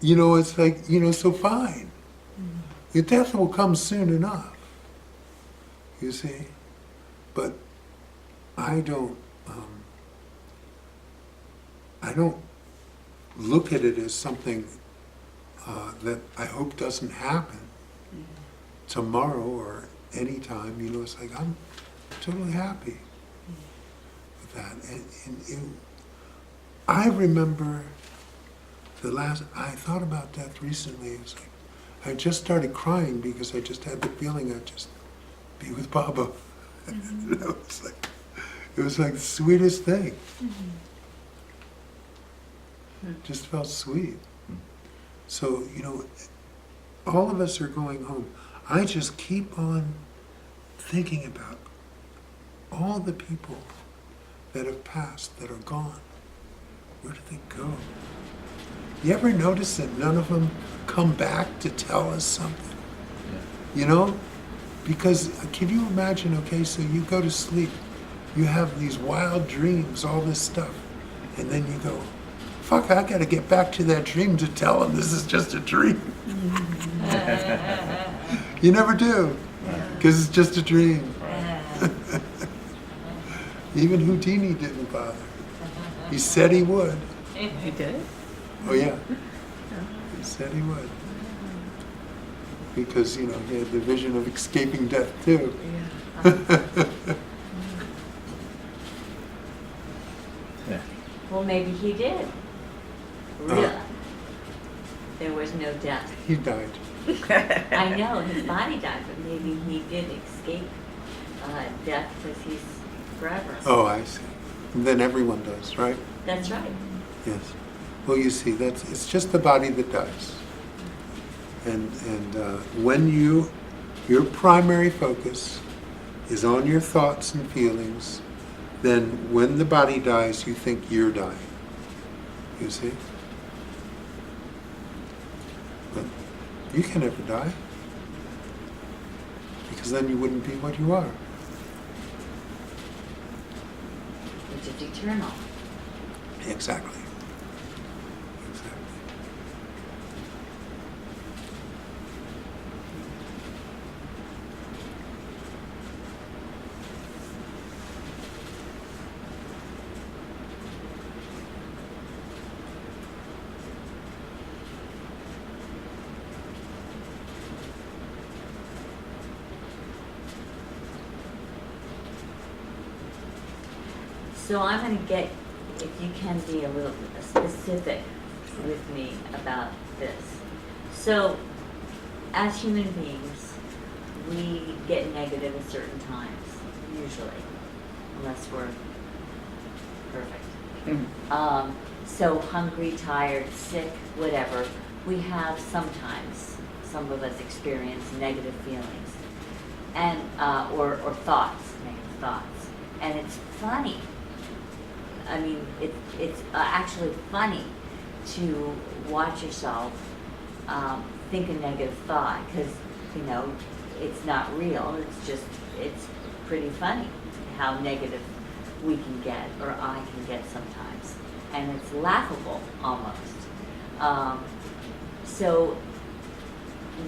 it's like, so fine. Your death will come soon enough, you see. But I don't look at it as something that I hope doesn't happen tomorrow or any time. It's like I'm totally happy with that. And I remember I thought about death recently. It was like I just started crying because I just had the feeling I'd just be with Baba. It was like the sweetest thing. Just felt sweet. So, all of us are going home. I just keep on thinking about all the people that have passed, that are gone. Where did they go? You ever notice that none of them come back to tell us something? Because can you imagine, okay, so you go to sleep, you have these wild dreams, all this stuff, and then you go, fuck, I gotta get back to that dream to tell them this is just a dream. You never do, because it's just a dream. Even Houdini didn't bother. He said he would. He did? Oh yeah, he said he would. Because, he had the vision of escaping death too. Yeah. Well, maybe he did. Really? There was no death. He died. I know, his body died, but maybe he did escape death because he's forever. Oh, I see. And then everyone does, right? That's right. Yes. Well, you see, it's just the body that dies. And when your primary focus is on your thoughts and feelings, then when the body dies, you think you're dying. You see? But you can never die. Because then you wouldn't be what you are. Which is eternal. Exactly. So I'm going to get, if you can be a little specific with me about this. So, as human beings, we get negative at certain times, usually, unless we're perfect. So hungry, tired, sick, whatever, we have sometimes, some of us experience negative feelings, and or thoughts, negative thoughts, and it's funny. I mean, it's actually funny to watch yourself think a negative thought, because, it's not real. It's pretty funny how negative we can get, or I can get sometimes. And it's laughable, almost. So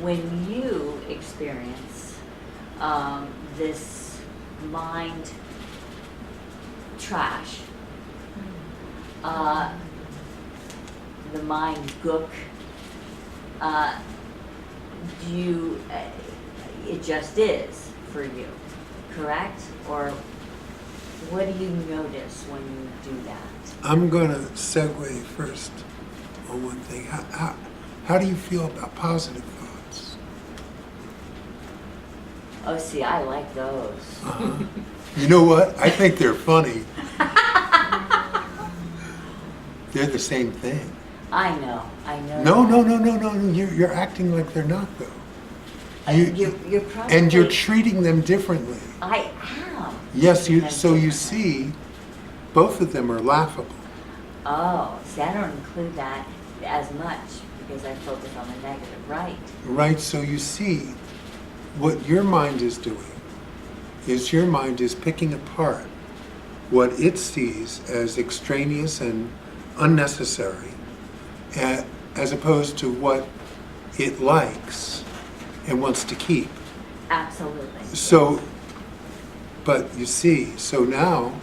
when you experience this mind trash, the mind gook, it just is for you, correct? Or what do you notice when you do that? I'm going to segue first on one thing. How do you feel about positive thoughts? Oh, see, I like those. You know what? I think they're funny. They're the same thing. I know. No. You're acting like they're not, though. You're probably... And you're treating them differently. I am. Yes, treating them so you differently. see, both of them are laughable. Oh, see, I don't include that as much because I focus on the negative, right? Right, so you see, what your mind is doing is your mind is picking apart what it sees as extraneous and unnecessary, as opposed to what it likes and wants to keep. Absolutely. So, but you see, so now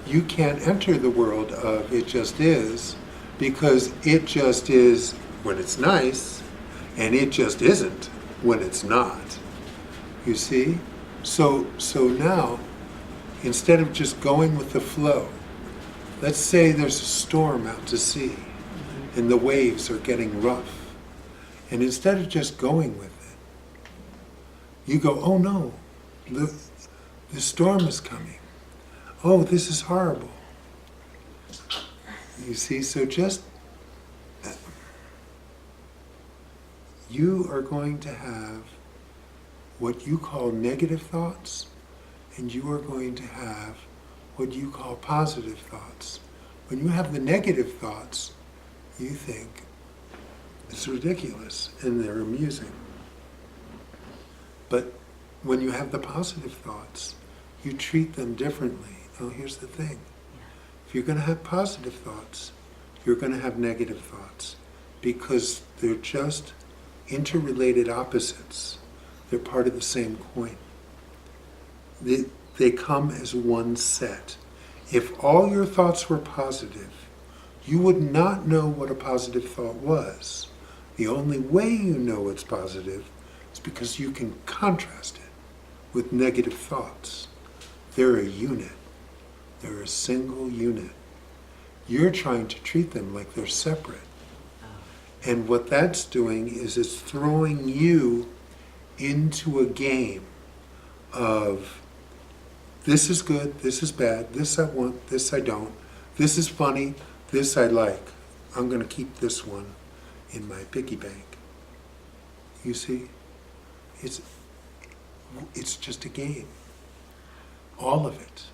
you can't enter the world of it just is, because it just is when it's nice, and it just isn't when it's not. You see? So now, instead of just going with the flow, let's say there's a storm out to sea, and the waves are getting rough. And instead of just going with it, you go, oh no, the storm is coming. Oh, this is horrible. You see, so just, you are going to have what you call negative thoughts, and you are going to have what you call positive thoughts. When you have the negative thoughts, you think it's ridiculous and they're amusing. But when you have the positive thoughts, you treat them differently. Oh, here's the thing. If you're going to have positive thoughts, you're going to have negative thoughts, because they're just interrelated opposites. They're part of the same coin. They come as one set. If all your thoughts were positive, you would not know what a positive thought was. The only way you know it's positive is because you can contrast it with negative thoughts. They're a unit. They're a single unit. You're trying to treat them like they're separate. And what that's doing is it's throwing you into a game of this is good, this is bad, this I want, this I don't, this is funny, this I like. I'm going to keep this one in my piggy bank. You see? It's just a game. All of it.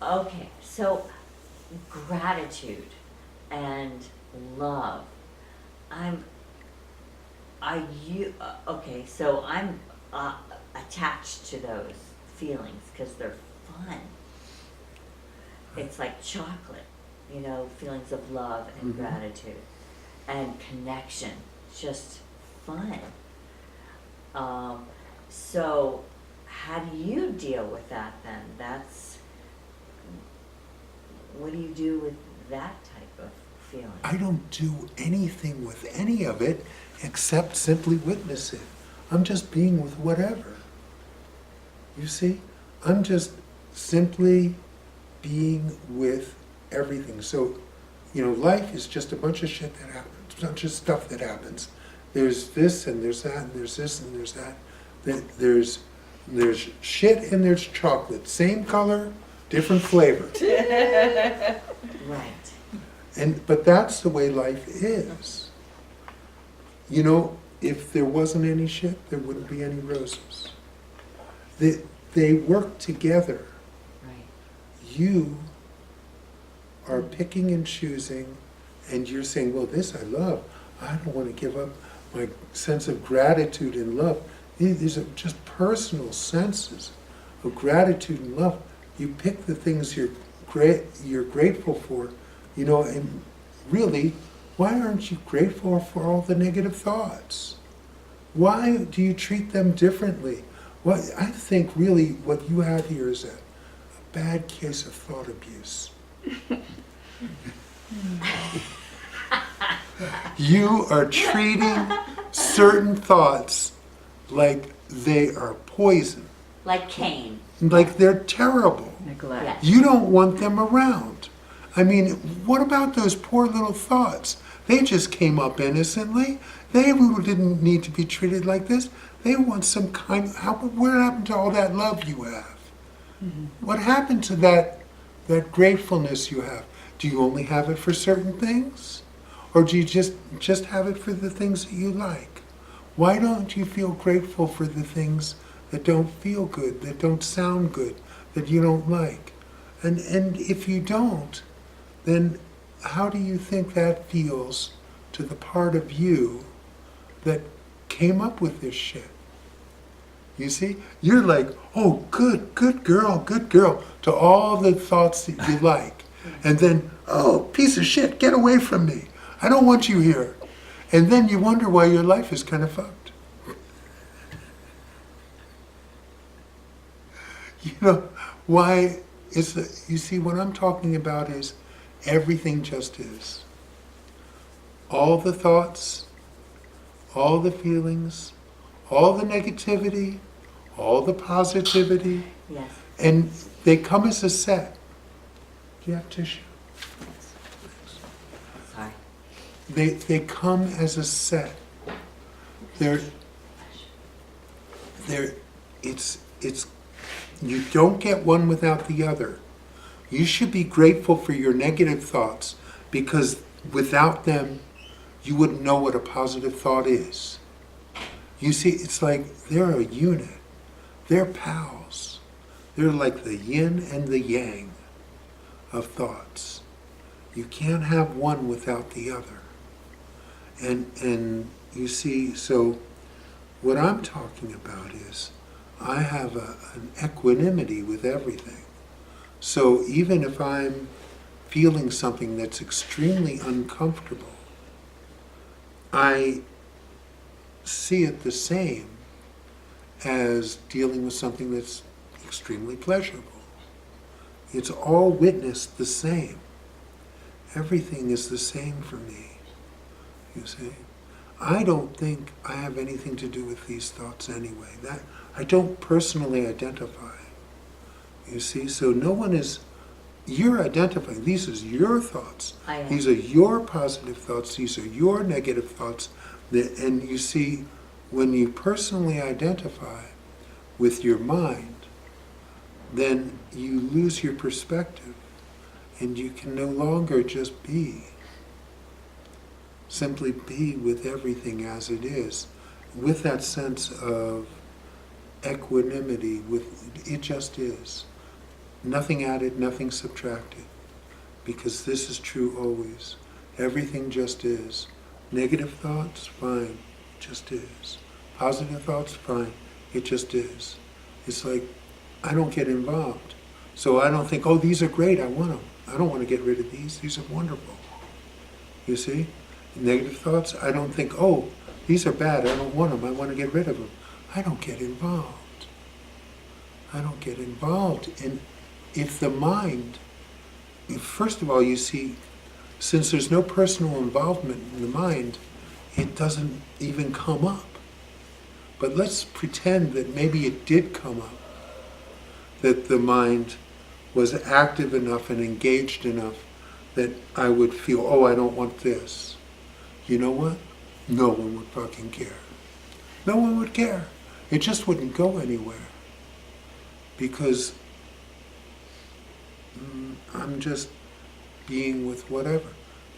Okay, so gratitude and love. Okay, so I'm attached to those feelings because they're fun. It's like chocolate, you know, feelings of love and gratitude and connection, just fun. So how do you deal with that then? What do you do with that type of feeling? I don't do anything with any of it except simply witness it. I'm just being with whatever. You see? I'm just simply being with everything. So, you know, life is just a bunch of shit that happens, a bunch of stuff that happens. There's this and there's that and there's this and there's that. There's shit and there's chocolate. Same color, different flavor. Right. But that's the way life is. You know, if there wasn't any shit, there wouldn't be any roses. They work together. Right. You are picking and choosing, and you're saying, well, this I love. I don't want to give up my sense of gratitude and love. These are just personal senses of gratitude and love. You pick the things you're grateful for, you know, and really, why aren't you grateful for all the negative thoughts? Why do you treat them differently? Well, I think really what you have here is a bad case of thought abuse. You are treating certain thoughts like they are poison, Like Cain. like they're terrible. Neglect. Yes. You don't want them around. I mean, what about those poor little thoughts? They just came up innocently. They didn't need to be treated like this. They want some kind of, what happened to all that love you have? What happened to that gratefulness you have? Do you only have it for certain things? Or do you just have it for the things that you like? Why don't you feel grateful for the things that don't feel good, that don't sound good, that you don't like? And if you don't, then how do you think that feels to the part of you that came up with this shit? You see? You're like, oh, good girl, to all the thoughts that you like. And then, oh, piece of shit, get away from me. I don't want you here. And then you wonder why your life is kind of fucked. You know, why is the, you see, what I'm talking about is everything just is. All the thoughts, all the feelings, all the negativity, all the positivity, Yes. and they come as a set. Do you have tissue? Sorry. They come as a set. It's you don't get one without the other. You should be grateful for your negative thoughts, because without them, you wouldn't know what a positive thought is. You see, it's like they're a unit. They're pals. They're like the yin and the yang of thoughts. You can't have one without the other. And you see, so what I'm talking about is I have an equanimity with everything. So even if I'm feeling something that's extremely uncomfortable, I see it the same as dealing with something that's extremely pleasurable. It's all witnessed the same. Everything is the same for me, you see. I don't think I have anything to do with these thoughts anyway. That I don't personally identify, you see. So no one is, you're identifying, these are your thoughts. I am. These are your positive thoughts, these are your negative thoughts. And you see, when you personally identify with your mind, then you lose your perspective and you can no longer just be. Simply be with everything as it is, with that sense of equanimity, with it just is. Nothing added, nothing subtracted, because this is true always. Everything just is. Negative thoughts, fine, just is. Positive thoughts, fine, it just is. It's like, I don't get involved. So I don't think, oh, these are great, I want them. I don't want to get rid of these are wonderful. You see? Negative thoughts, I don't think, oh, these are bad, I don't want them, I want to get rid of them. I don't get involved. I don't get involved. And if the mind, first of all, you see, since there's no personal involvement in the mind, it doesn't even come up. But let's pretend that maybe it did come up, that the mind was active enough and engaged enough that I would feel, oh, I don't want this. You know what? No one would fucking care. No one would care. It just wouldn't go anywhere. Because I'm just being with whatever.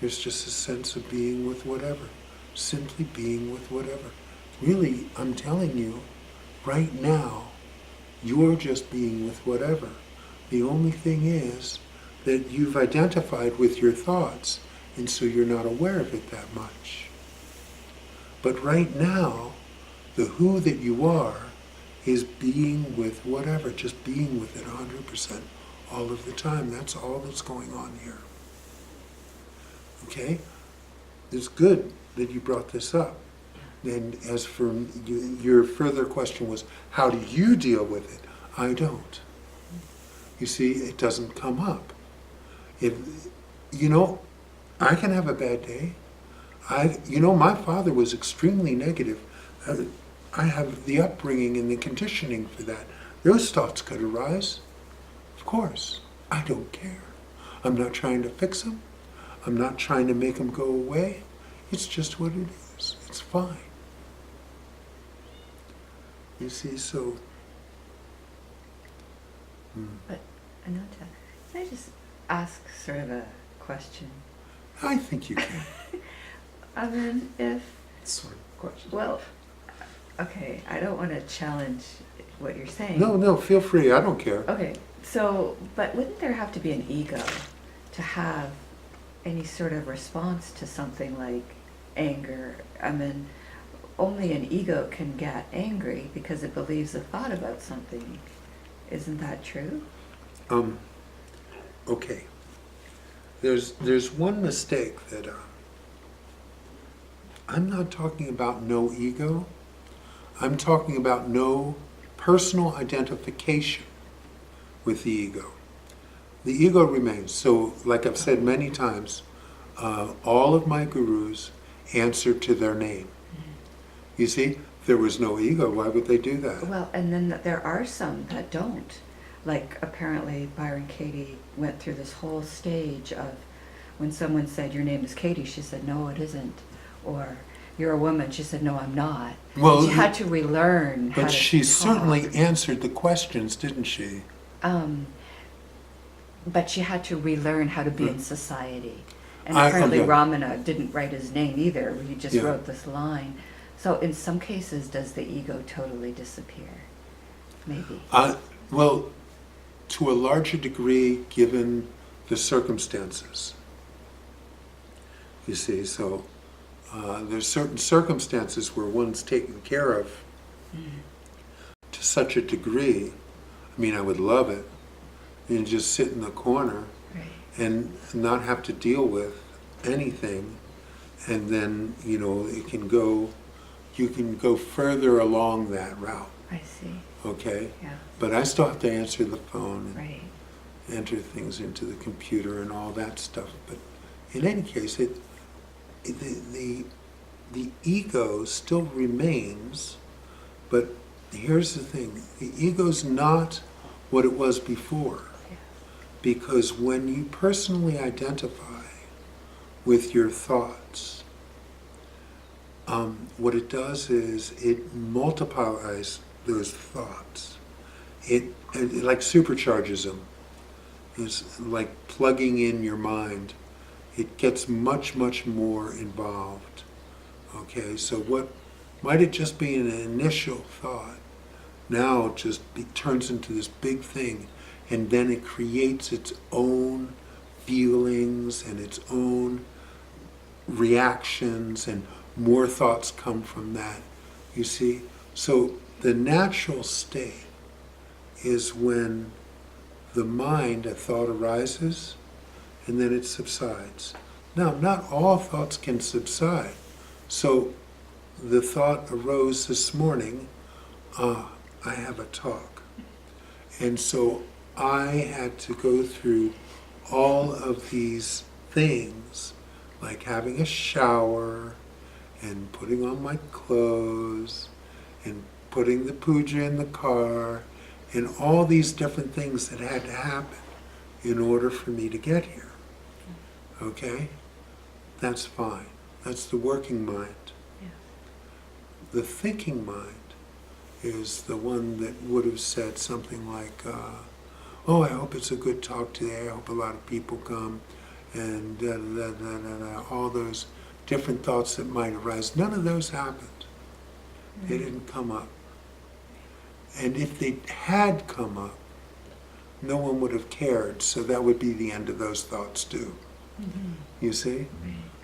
There's just a sense of being with whatever. Simply being with whatever. Really, I'm telling you, right now, you're just being with whatever. The only thing is that you've identified with your thoughts, and so you're not aware of it that much. But right now, the who that you are is being with whatever, just being with it 100% all of the time. That's all that's going on here. Okay? It's good that you brought this up. And as for your further question was, how do you deal with it? I don't. You see, it doesn't come up. If, you know, I can have a bad day. My father was extremely negative. I have the upbringing and the conditioning for that. Those thoughts could arise. Of course. I don't care. I'm not trying to fix them. I'm not trying to make them go away. It's just what it is. It's fine. You see, so... But, Ananta, can I just ask sort of a question? I think you can. I mean, if, Sort of question. well, okay, I don't want to challenge what you're saying. No, feel free. I don't care. Okay, so, but wouldn't there have to be an ego to have any sort of response to something like anger? I mean, only an ego can get angry because it believes a thought about something. Isn't that true? Okay. There's one mistake that I'm not talking about no ego. I'm talking about no personal identification with the ego. The ego remains. So, like I've said many times, all of my gurus answered to their name. You see, if there was no ego, why would they do that? Well, and then there are some that don't. Like, apparently Byron Katie went through this whole stage of when someone said, your name is Katie, she said, no, it isn't. Or, you're a woman, she said, no, I'm not. Well, she had to relearn how but to she talk. certainly answered the questions, didn't she? But she had to relearn how to be in society. And I- apparently okay. Ramana didn't write his name either. He just Yeah. wrote this line. So in some cases, does the ego totally disappear? Maybe. Well, to a larger degree, given the circumstances. You see, so there's certain circumstances where one's taken care of to such a degree. I mean, I would love it. You just sit in the corner Right. and not have to deal with anything, and then, you know, you can go further along that route, I see. okay? Yeah. But I still have to answer the phone and Right. enter things into the computer and all that stuff. But in any case, the ego still remains, but here's the thing, the ego's not what it was before. Yeah. Because when you personally identify with your thoughts, what it does is it multiplies those thoughts. It like supercharges them. It's like plugging in your mind. It gets much, much more involved. Okay, so what might it just be an initial thought, now it just turns into this big thing, and then it creates its own feelings and its own reactions, and more thoughts come from that, you see? So the natural state is when the mind, a thought arises, and then it subsides. Now, not all thoughts can subside. So the thought arose this morning, I have a talk. And so I had to go through all of these things, like having a shower, and putting on my clothes, and putting the puja in the car, and all these different things that had to happen in order for me to get here. Okay? That's fine. That's the working mind. Yeah. The thinking mind is the one that would have said something like, oh, I hope it's a good talk today, I hope a lot of people come, and all those different thoughts that might arise. None of those happened. They didn't come up. And if they had come up, no one would have cared, so that would be the end of those thoughts too. You see?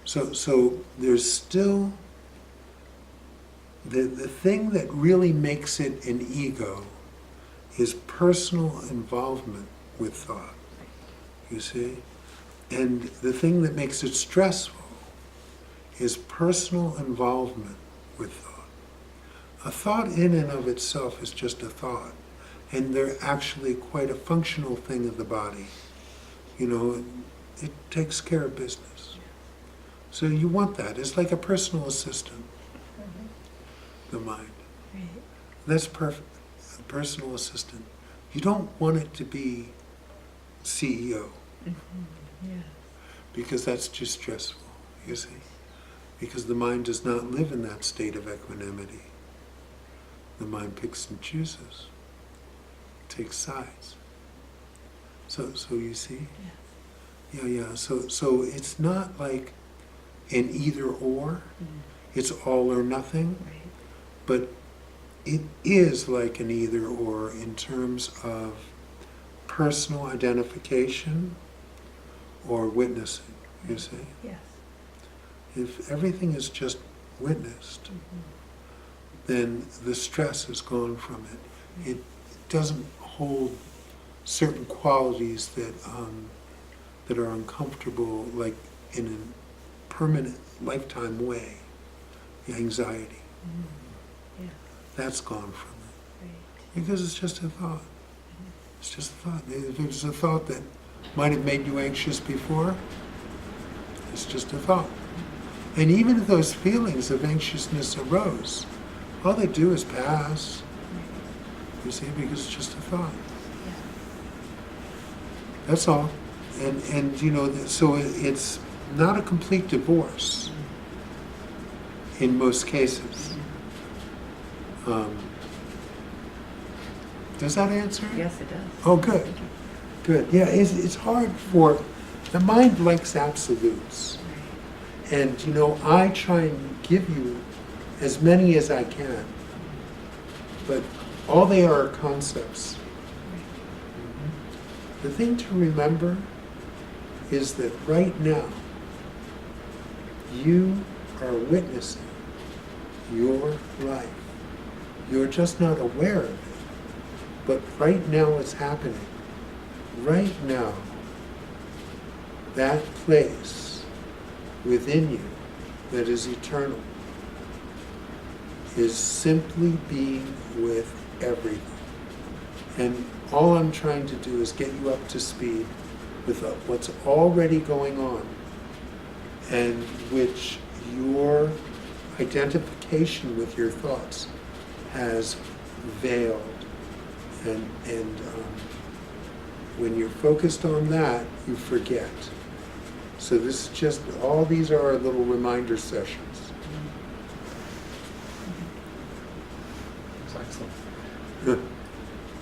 So there's still, the thing that really makes it an ego is personal involvement with thought, you see? And the thing that makes it stressful is personal involvement with thought. A thought in and of itself is just a thought, and they're actually quite a functional thing of the body. You know, it takes care of business. So you want that. It's like a personal assistant, the mind. Right. That's perfect. A personal assistant. You don't want it to be CEO, Yeah. because that's too stressful, you see. Because the mind does not live in that state of equanimity. The mind picks and chooses, takes sides. So you see? Yeah. So it's not like an either or, it's all or nothing, Right. but it is like an either or in terms of personal identification or witnessing, you see? Yes. If everything is just witnessed, then the stress is gone from it. It doesn't hold certain qualities that are uncomfortable, like in a permanent lifetime way. the anxiety. Yeah, That's gone from it. right. Because it's just a thought. It's just a thought. If it was a thought that might have made you anxious before, it's just a thought. And even if those feelings of anxiousness arose, all they do is pass. You see, because it's just a thought. Yeah. That's all. And you know, so it's not a complete divorce in most cases. Does that answer? Yes, it does. Oh, good. Good. Yeah, it's hard for, the mind likes absolutes. And, you know, I try and give you as many as I can. But all they are concepts. The thing to remember is that right now, you are witnessing your life. You're just not aware of it. But right now it's happening. Right now, that place within you that is eternal is simply being with everything. And all I'm trying to do is get you up to speed with what's already going on, and which your identification with your thoughts has veiled. And when you're focused on that, you forget. So this is just, all these are our little reminder sessions. It's excellent.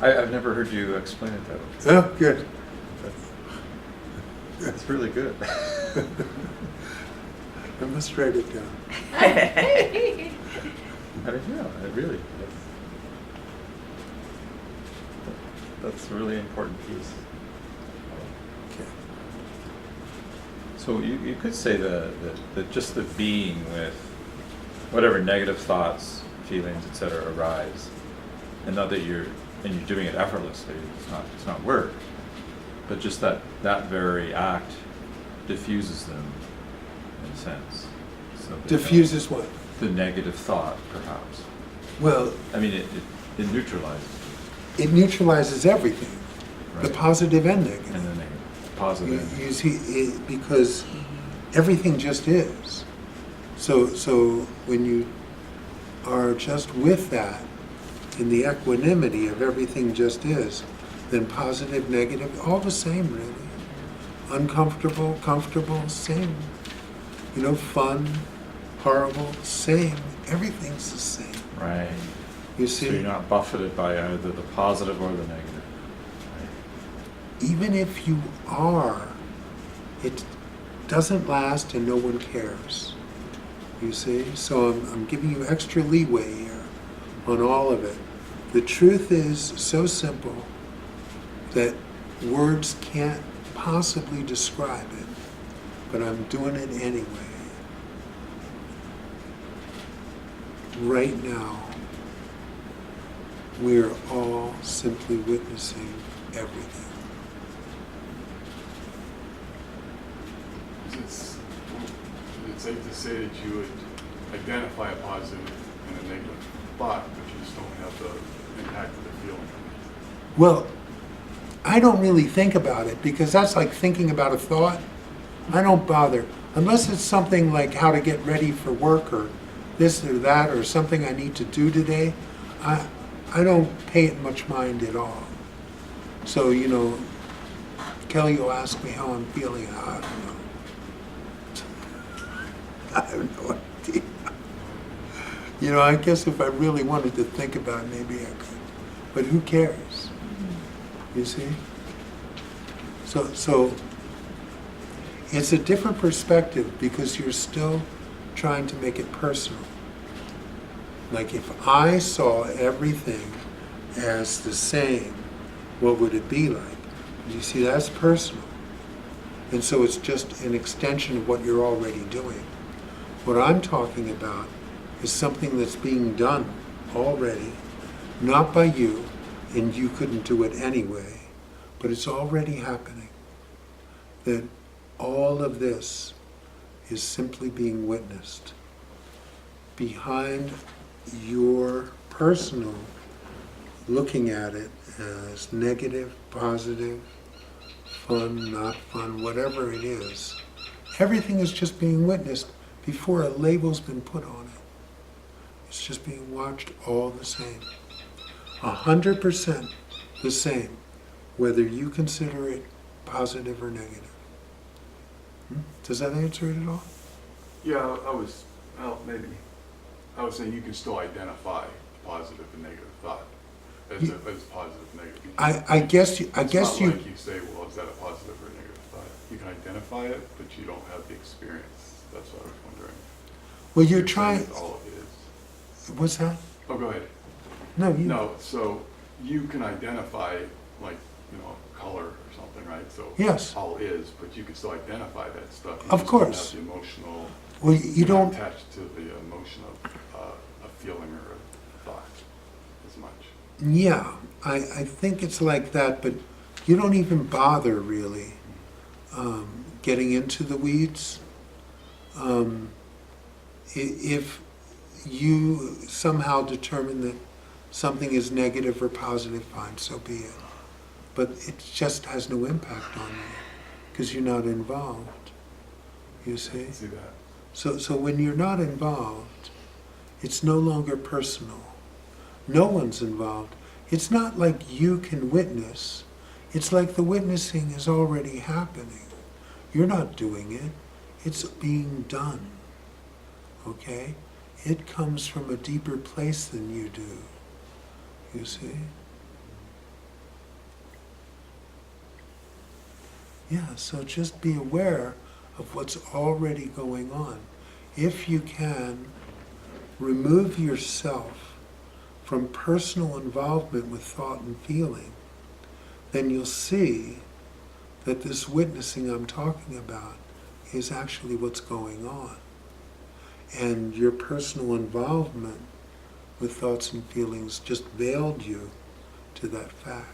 I've never heard you explain it that way. Oh, good. That's really good. I must write it down. I mean, yeah, it really. That's a really important piece. Okay. So you could say that just the being with whatever negative thoughts, feelings, etc. arise, and not that you're doing it effortlessly. It's not work, but just that very act diffuses them in a sense. So they Diffuses what? don't- the negative thought, perhaps. Well, I mean, it neutralizes it neutralizes everything, it, the right? positive and negative. And the negative, positive. You see, because everything just is. So when you are just with that, in the equanimity of everything just is, then positive, negative, all the same really. Uncomfortable, comfortable, same. You know, fun, horrible, same. Everything's the same. Right. You So see? you're not buffeted by either the positive or the negative. Even if you are, it doesn't last and no one cares. You see? So I'm giving you extra leeway here on all of it. The truth is so simple that words can't possibly describe it, but I'm doing it anyway. Right now, we're all simply witnessing everything. Is it safe to say that you would identify a positive and a negative thought, but you just don't have the impact of the feeling? Well, I don't really think about it because that's like thinking about a thought. I don't bother. Unless it's something like how to get ready for work or this or that or something I need to do today, I don't pay it much mind at all. So, you know, Kelly will ask me how I'm feeling. I don't know. I have no idea. You know, I guess if I really wanted to think about it, maybe I could. But who cares? You see? So it's a different perspective because you're still trying to make it personal. Like if I saw everything as the same, what would it be like? You see, that's personal. And so it's just an extension of what you're already doing. What I'm talking about is something that's being done already, not by you, and you couldn't do it anyway, but it's already happening. That all of this is simply being witnessed. behind your personal looking at it as negative, positive, fun, not fun, whatever it is. Everything is just being witnessed before a label's been put on it. It's just being watched all the same. 100% the same, whether you consider it positive or negative. Does that answer it at all? Yeah, maybe. I was saying you can still identify positive and negative thought as positive and negative. I guess It's not like you say, well, is that a positive or a negative thought? You can identify it, but you don't have the experience. That's what I was wondering. Well, you're saying trying. it's all it is. What's that? Oh, go ahead. No, you. No, so you can identify, like, color or something, right? So Yes. all is, but you can still identify that stuff. You Of just course. don't have the emotional. Well, you you're not don't. attached to the emotion of a feeling or a thought as much. Yeah, I think it's like that, but you don't even bother really getting into the weeds. If you somehow determine that something is negative or positive, fine, so be it. But it just has no impact on you because you're not involved. You see? I see that. So when you're not involved, it's no longer personal. No one's involved. It's not like you can witness. It's like the witnessing is already happening. You're not doing it. It's being done. Okay? It comes from a deeper place than you do. You see? Yeah, so just be aware of what's already going on. If you can, remove yourself from personal involvement with thought and feeling, then you'll see that this witnessing I'm talking about is actually what's going on. And your personal involvement with thoughts and feelings just veiled you to that fact.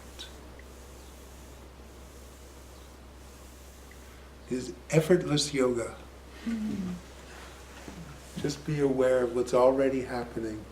Is effortless yoga. Just be aware of what's already happening.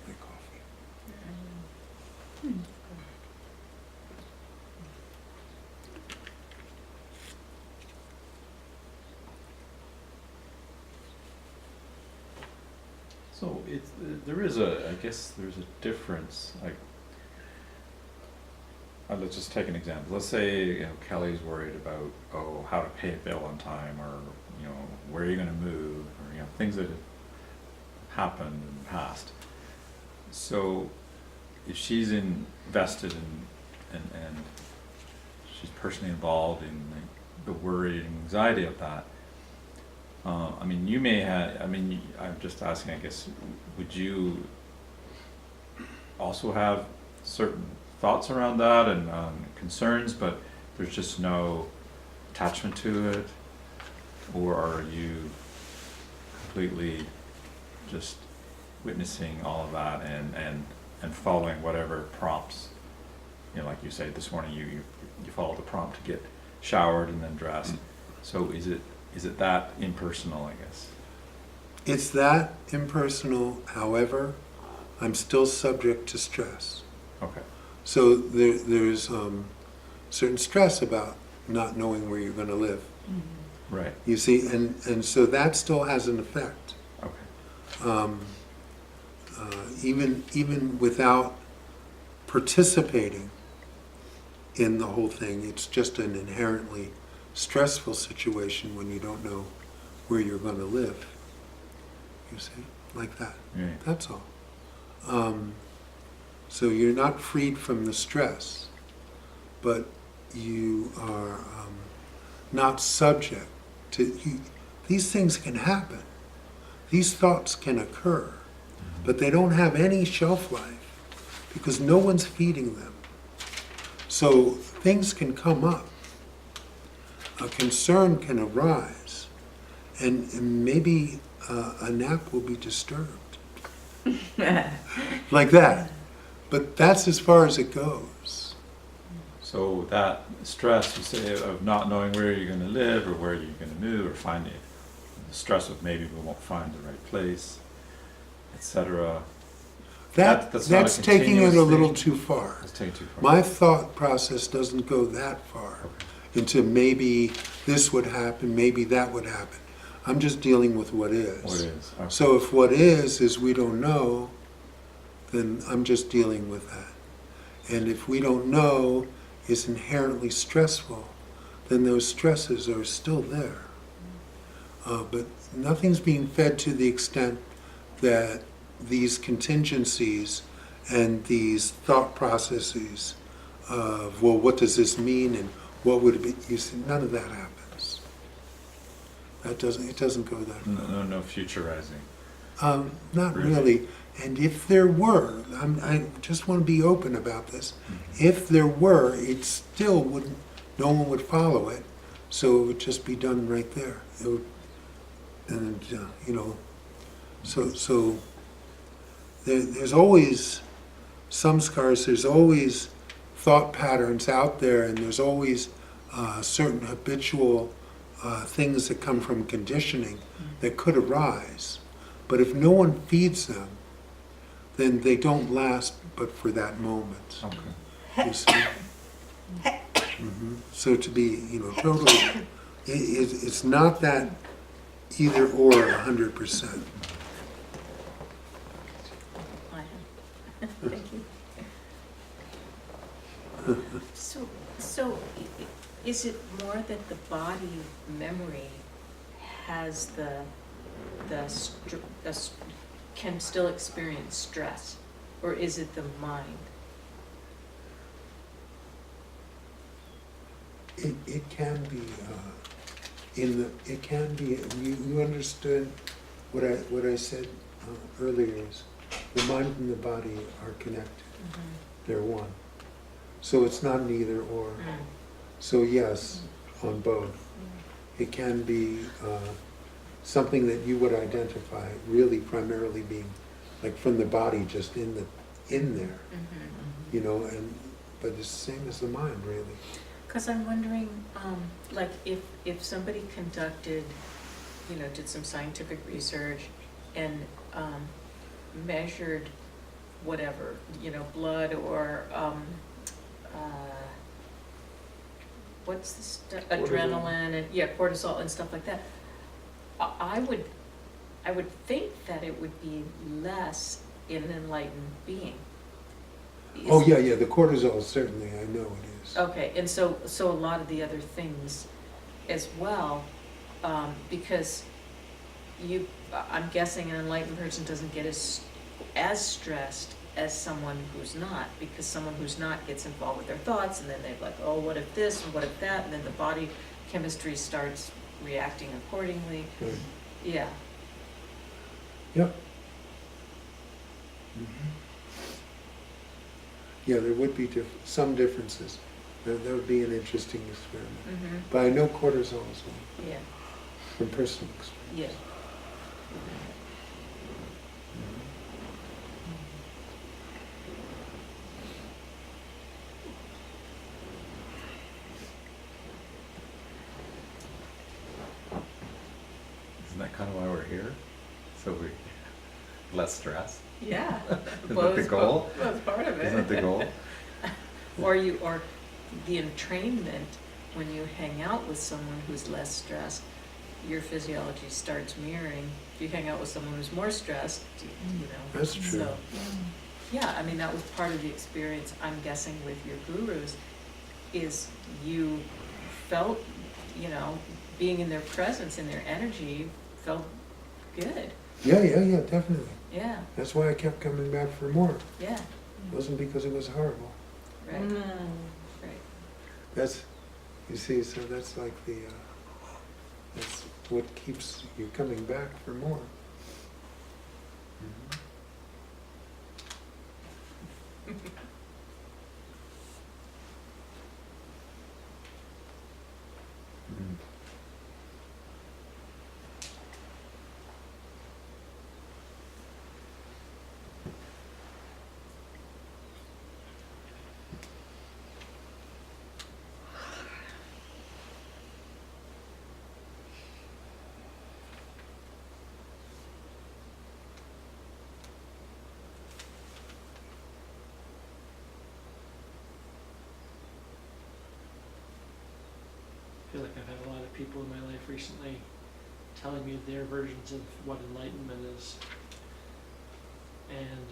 My coffee. So I guess there's a difference, like, let's just take an example. Let's say, Kelly's worried about, how to pay a bill on time, or, where are you gonna move, or, things that have happened in the past. So, if she's invested and she's personally involved in the worry and anxiety of that, you may have, I'm just asking, I guess, would you also have certain thoughts around that and concerns, but there's just no attachment to it? Or are you completely just witnessing all of that and following whatever prompts? Like you say, this morning you followed the prompt to get showered and then dressed. So is it that impersonal, I guess? It's that impersonal, however, I'm still subject to stress. Okay. So there's certain stress about not knowing where you're going to live. Right. You see, and so that still has an effect. Okay. Even without participating in the whole thing, it's just an inherently stressful situation when you don't know where you're going to live. You see, like that. Yeah. That's all. So you're not freed from the stress, but you are not subject to. These things can happen. these thoughts can occur, but they don't have any shelf life because no one's feeding them. So things can come up. A concern can arise, and maybe a nap will be disturbed. Like that. But that's as far as it goes. So that stress, you say, of not knowing where you're going to live or where you're going to move, or finding the stress of maybe we won't find the right place, etc. That's not a taking it a continuous little thing. too far. That's taking too far. My thought process doesn't go that far into maybe this would happen, maybe that would happen. I'm just dealing with what is. What is. Okay. So if what is we don't know, then I'm just dealing with that. And if we don't know is inherently stressful, then those stresses are still there. But nothing's being fed to the extent that these contingencies and these thought processes of, well, what does this mean and what would it be? You see, none of that happens. It doesn't go that far. No futurizing. Not Really? really. And if there were, I just want to be open about this. Mm-hmm. If there were, it still wouldn't, no one would follow it. So it would just be done right there. It would, and so there's always samskars, there's always thought patterns out there, and there's always certain habitual things that come from conditioning that could arise. But if no one feeds them, then they don't last but for that moment. Okay. You see? So to be, totally, it's not that either or 100%. Thank you. So is it more that the body memory has can still experience stress, or is it the mind? It can be you understood what I said earlier is the mind and the body are connected. They're one. So it's not an either or. So yes, on both. It can be something that you would identify really primarily being like from the body, just in there, but it's the same as the mind, really. Because I'm wondering, like if somebody conducted, did some scientific research and measured whatever, blood or what's this adrenaline and cortisol and stuff like that, I would think that it would be less in an enlightened being. Oh yeah, the cortisol certainly, I know it is. Okay, and so a lot of the other things as well, because I'm guessing an enlightened person doesn't get as stressed as someone who's not, because someone who's not gets involved with their thoughts, and then they're like, oh, what if this, and what if that, and then the body chemistry starts reacting accordingly. Right. Yeah. Yep. Yeah, there would be some differences. That would be an interesting experiment. But I know cortisol as well, Yeah. from personal experience. Yeah. Isn't that kind of why we're here? So we less stress. Yeah. Isn't that the goal? That's part of it. Isn't that the goal? Or the entrainment, when you hang out with someone who's less stressed, your physiology starts mirroring. If you hang out with someone who's more stressed, That's true. So, yeah, I mean, that was part of the experience, I'm guessing, with your gurus, is you felt, being in their presence, in their energy, felt good. Yeah, definitely. Yeah, That's why I kept coming back for more. yeah, It wasn't because it was horrible. right, right. That's, you see, so that's like that's what keeps you coming back for more. feel like I've had a lot of people in my life recently telling me their versions of what enlightenment is. And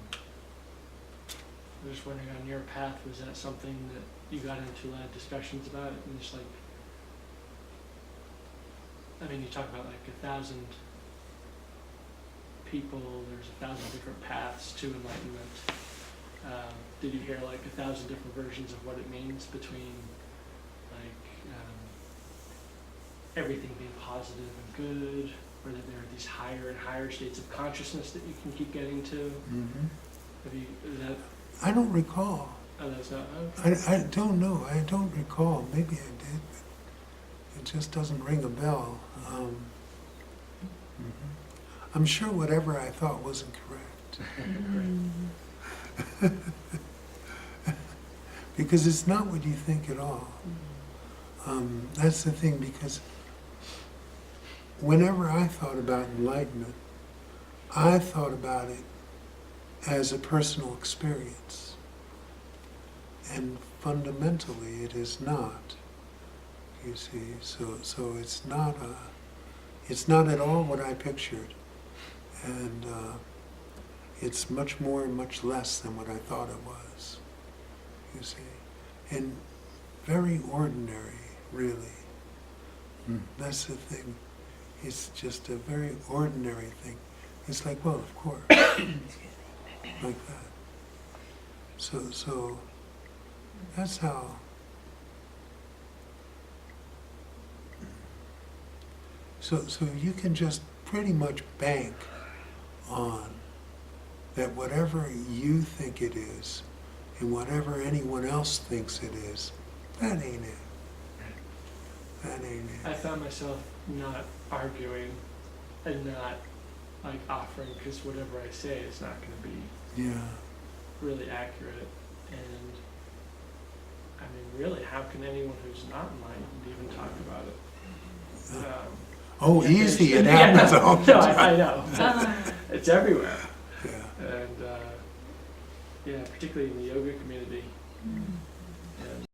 I'm just wondering, on your path, was that something that you got into a lot of discussions about? And just like, I mean, you talk about like 1,000 people, there's 1,000 different paths to enlightenment. Did you hear like 1,000 different versions of what it means between like everything being positive and good, or that there are these higher and higher states of consciousness that you can keep getting to? Mm-hmm. Have you, is that, I don't recall. oh, that's not, I don't know. I don't recall. Maybe I did, but it just doesn't ring a bell. Mhm. I'm sure whatever I thought wasn't correct. Because it's not what you think at all. That's the thing, because whenever I thought about enlightenment, I thought about it as a personal experience. And fundamentally it is not, you see. So it's not at all what I pictured. And it's much more and much less than what I thought it was, you see. And very ordinary, really. That's the thing. It's just a very ordinary thing. It's like, well, of course, like that. So that's how. So you can just pretty much bank on that whatever you think it is and whatever anyone else thinks it is, that ain't it. That ain't I it. found myself not arguing and not like offering, because whatever I say is not going to be Yeah. really accurate. And I mean, really, how can anyone who's not enlightened even talk about it? Oh, Yeah, easy, it yeah, happens all the no, time. I know. It's everywhere. Yeah. And yeah, particularly in the yoga community,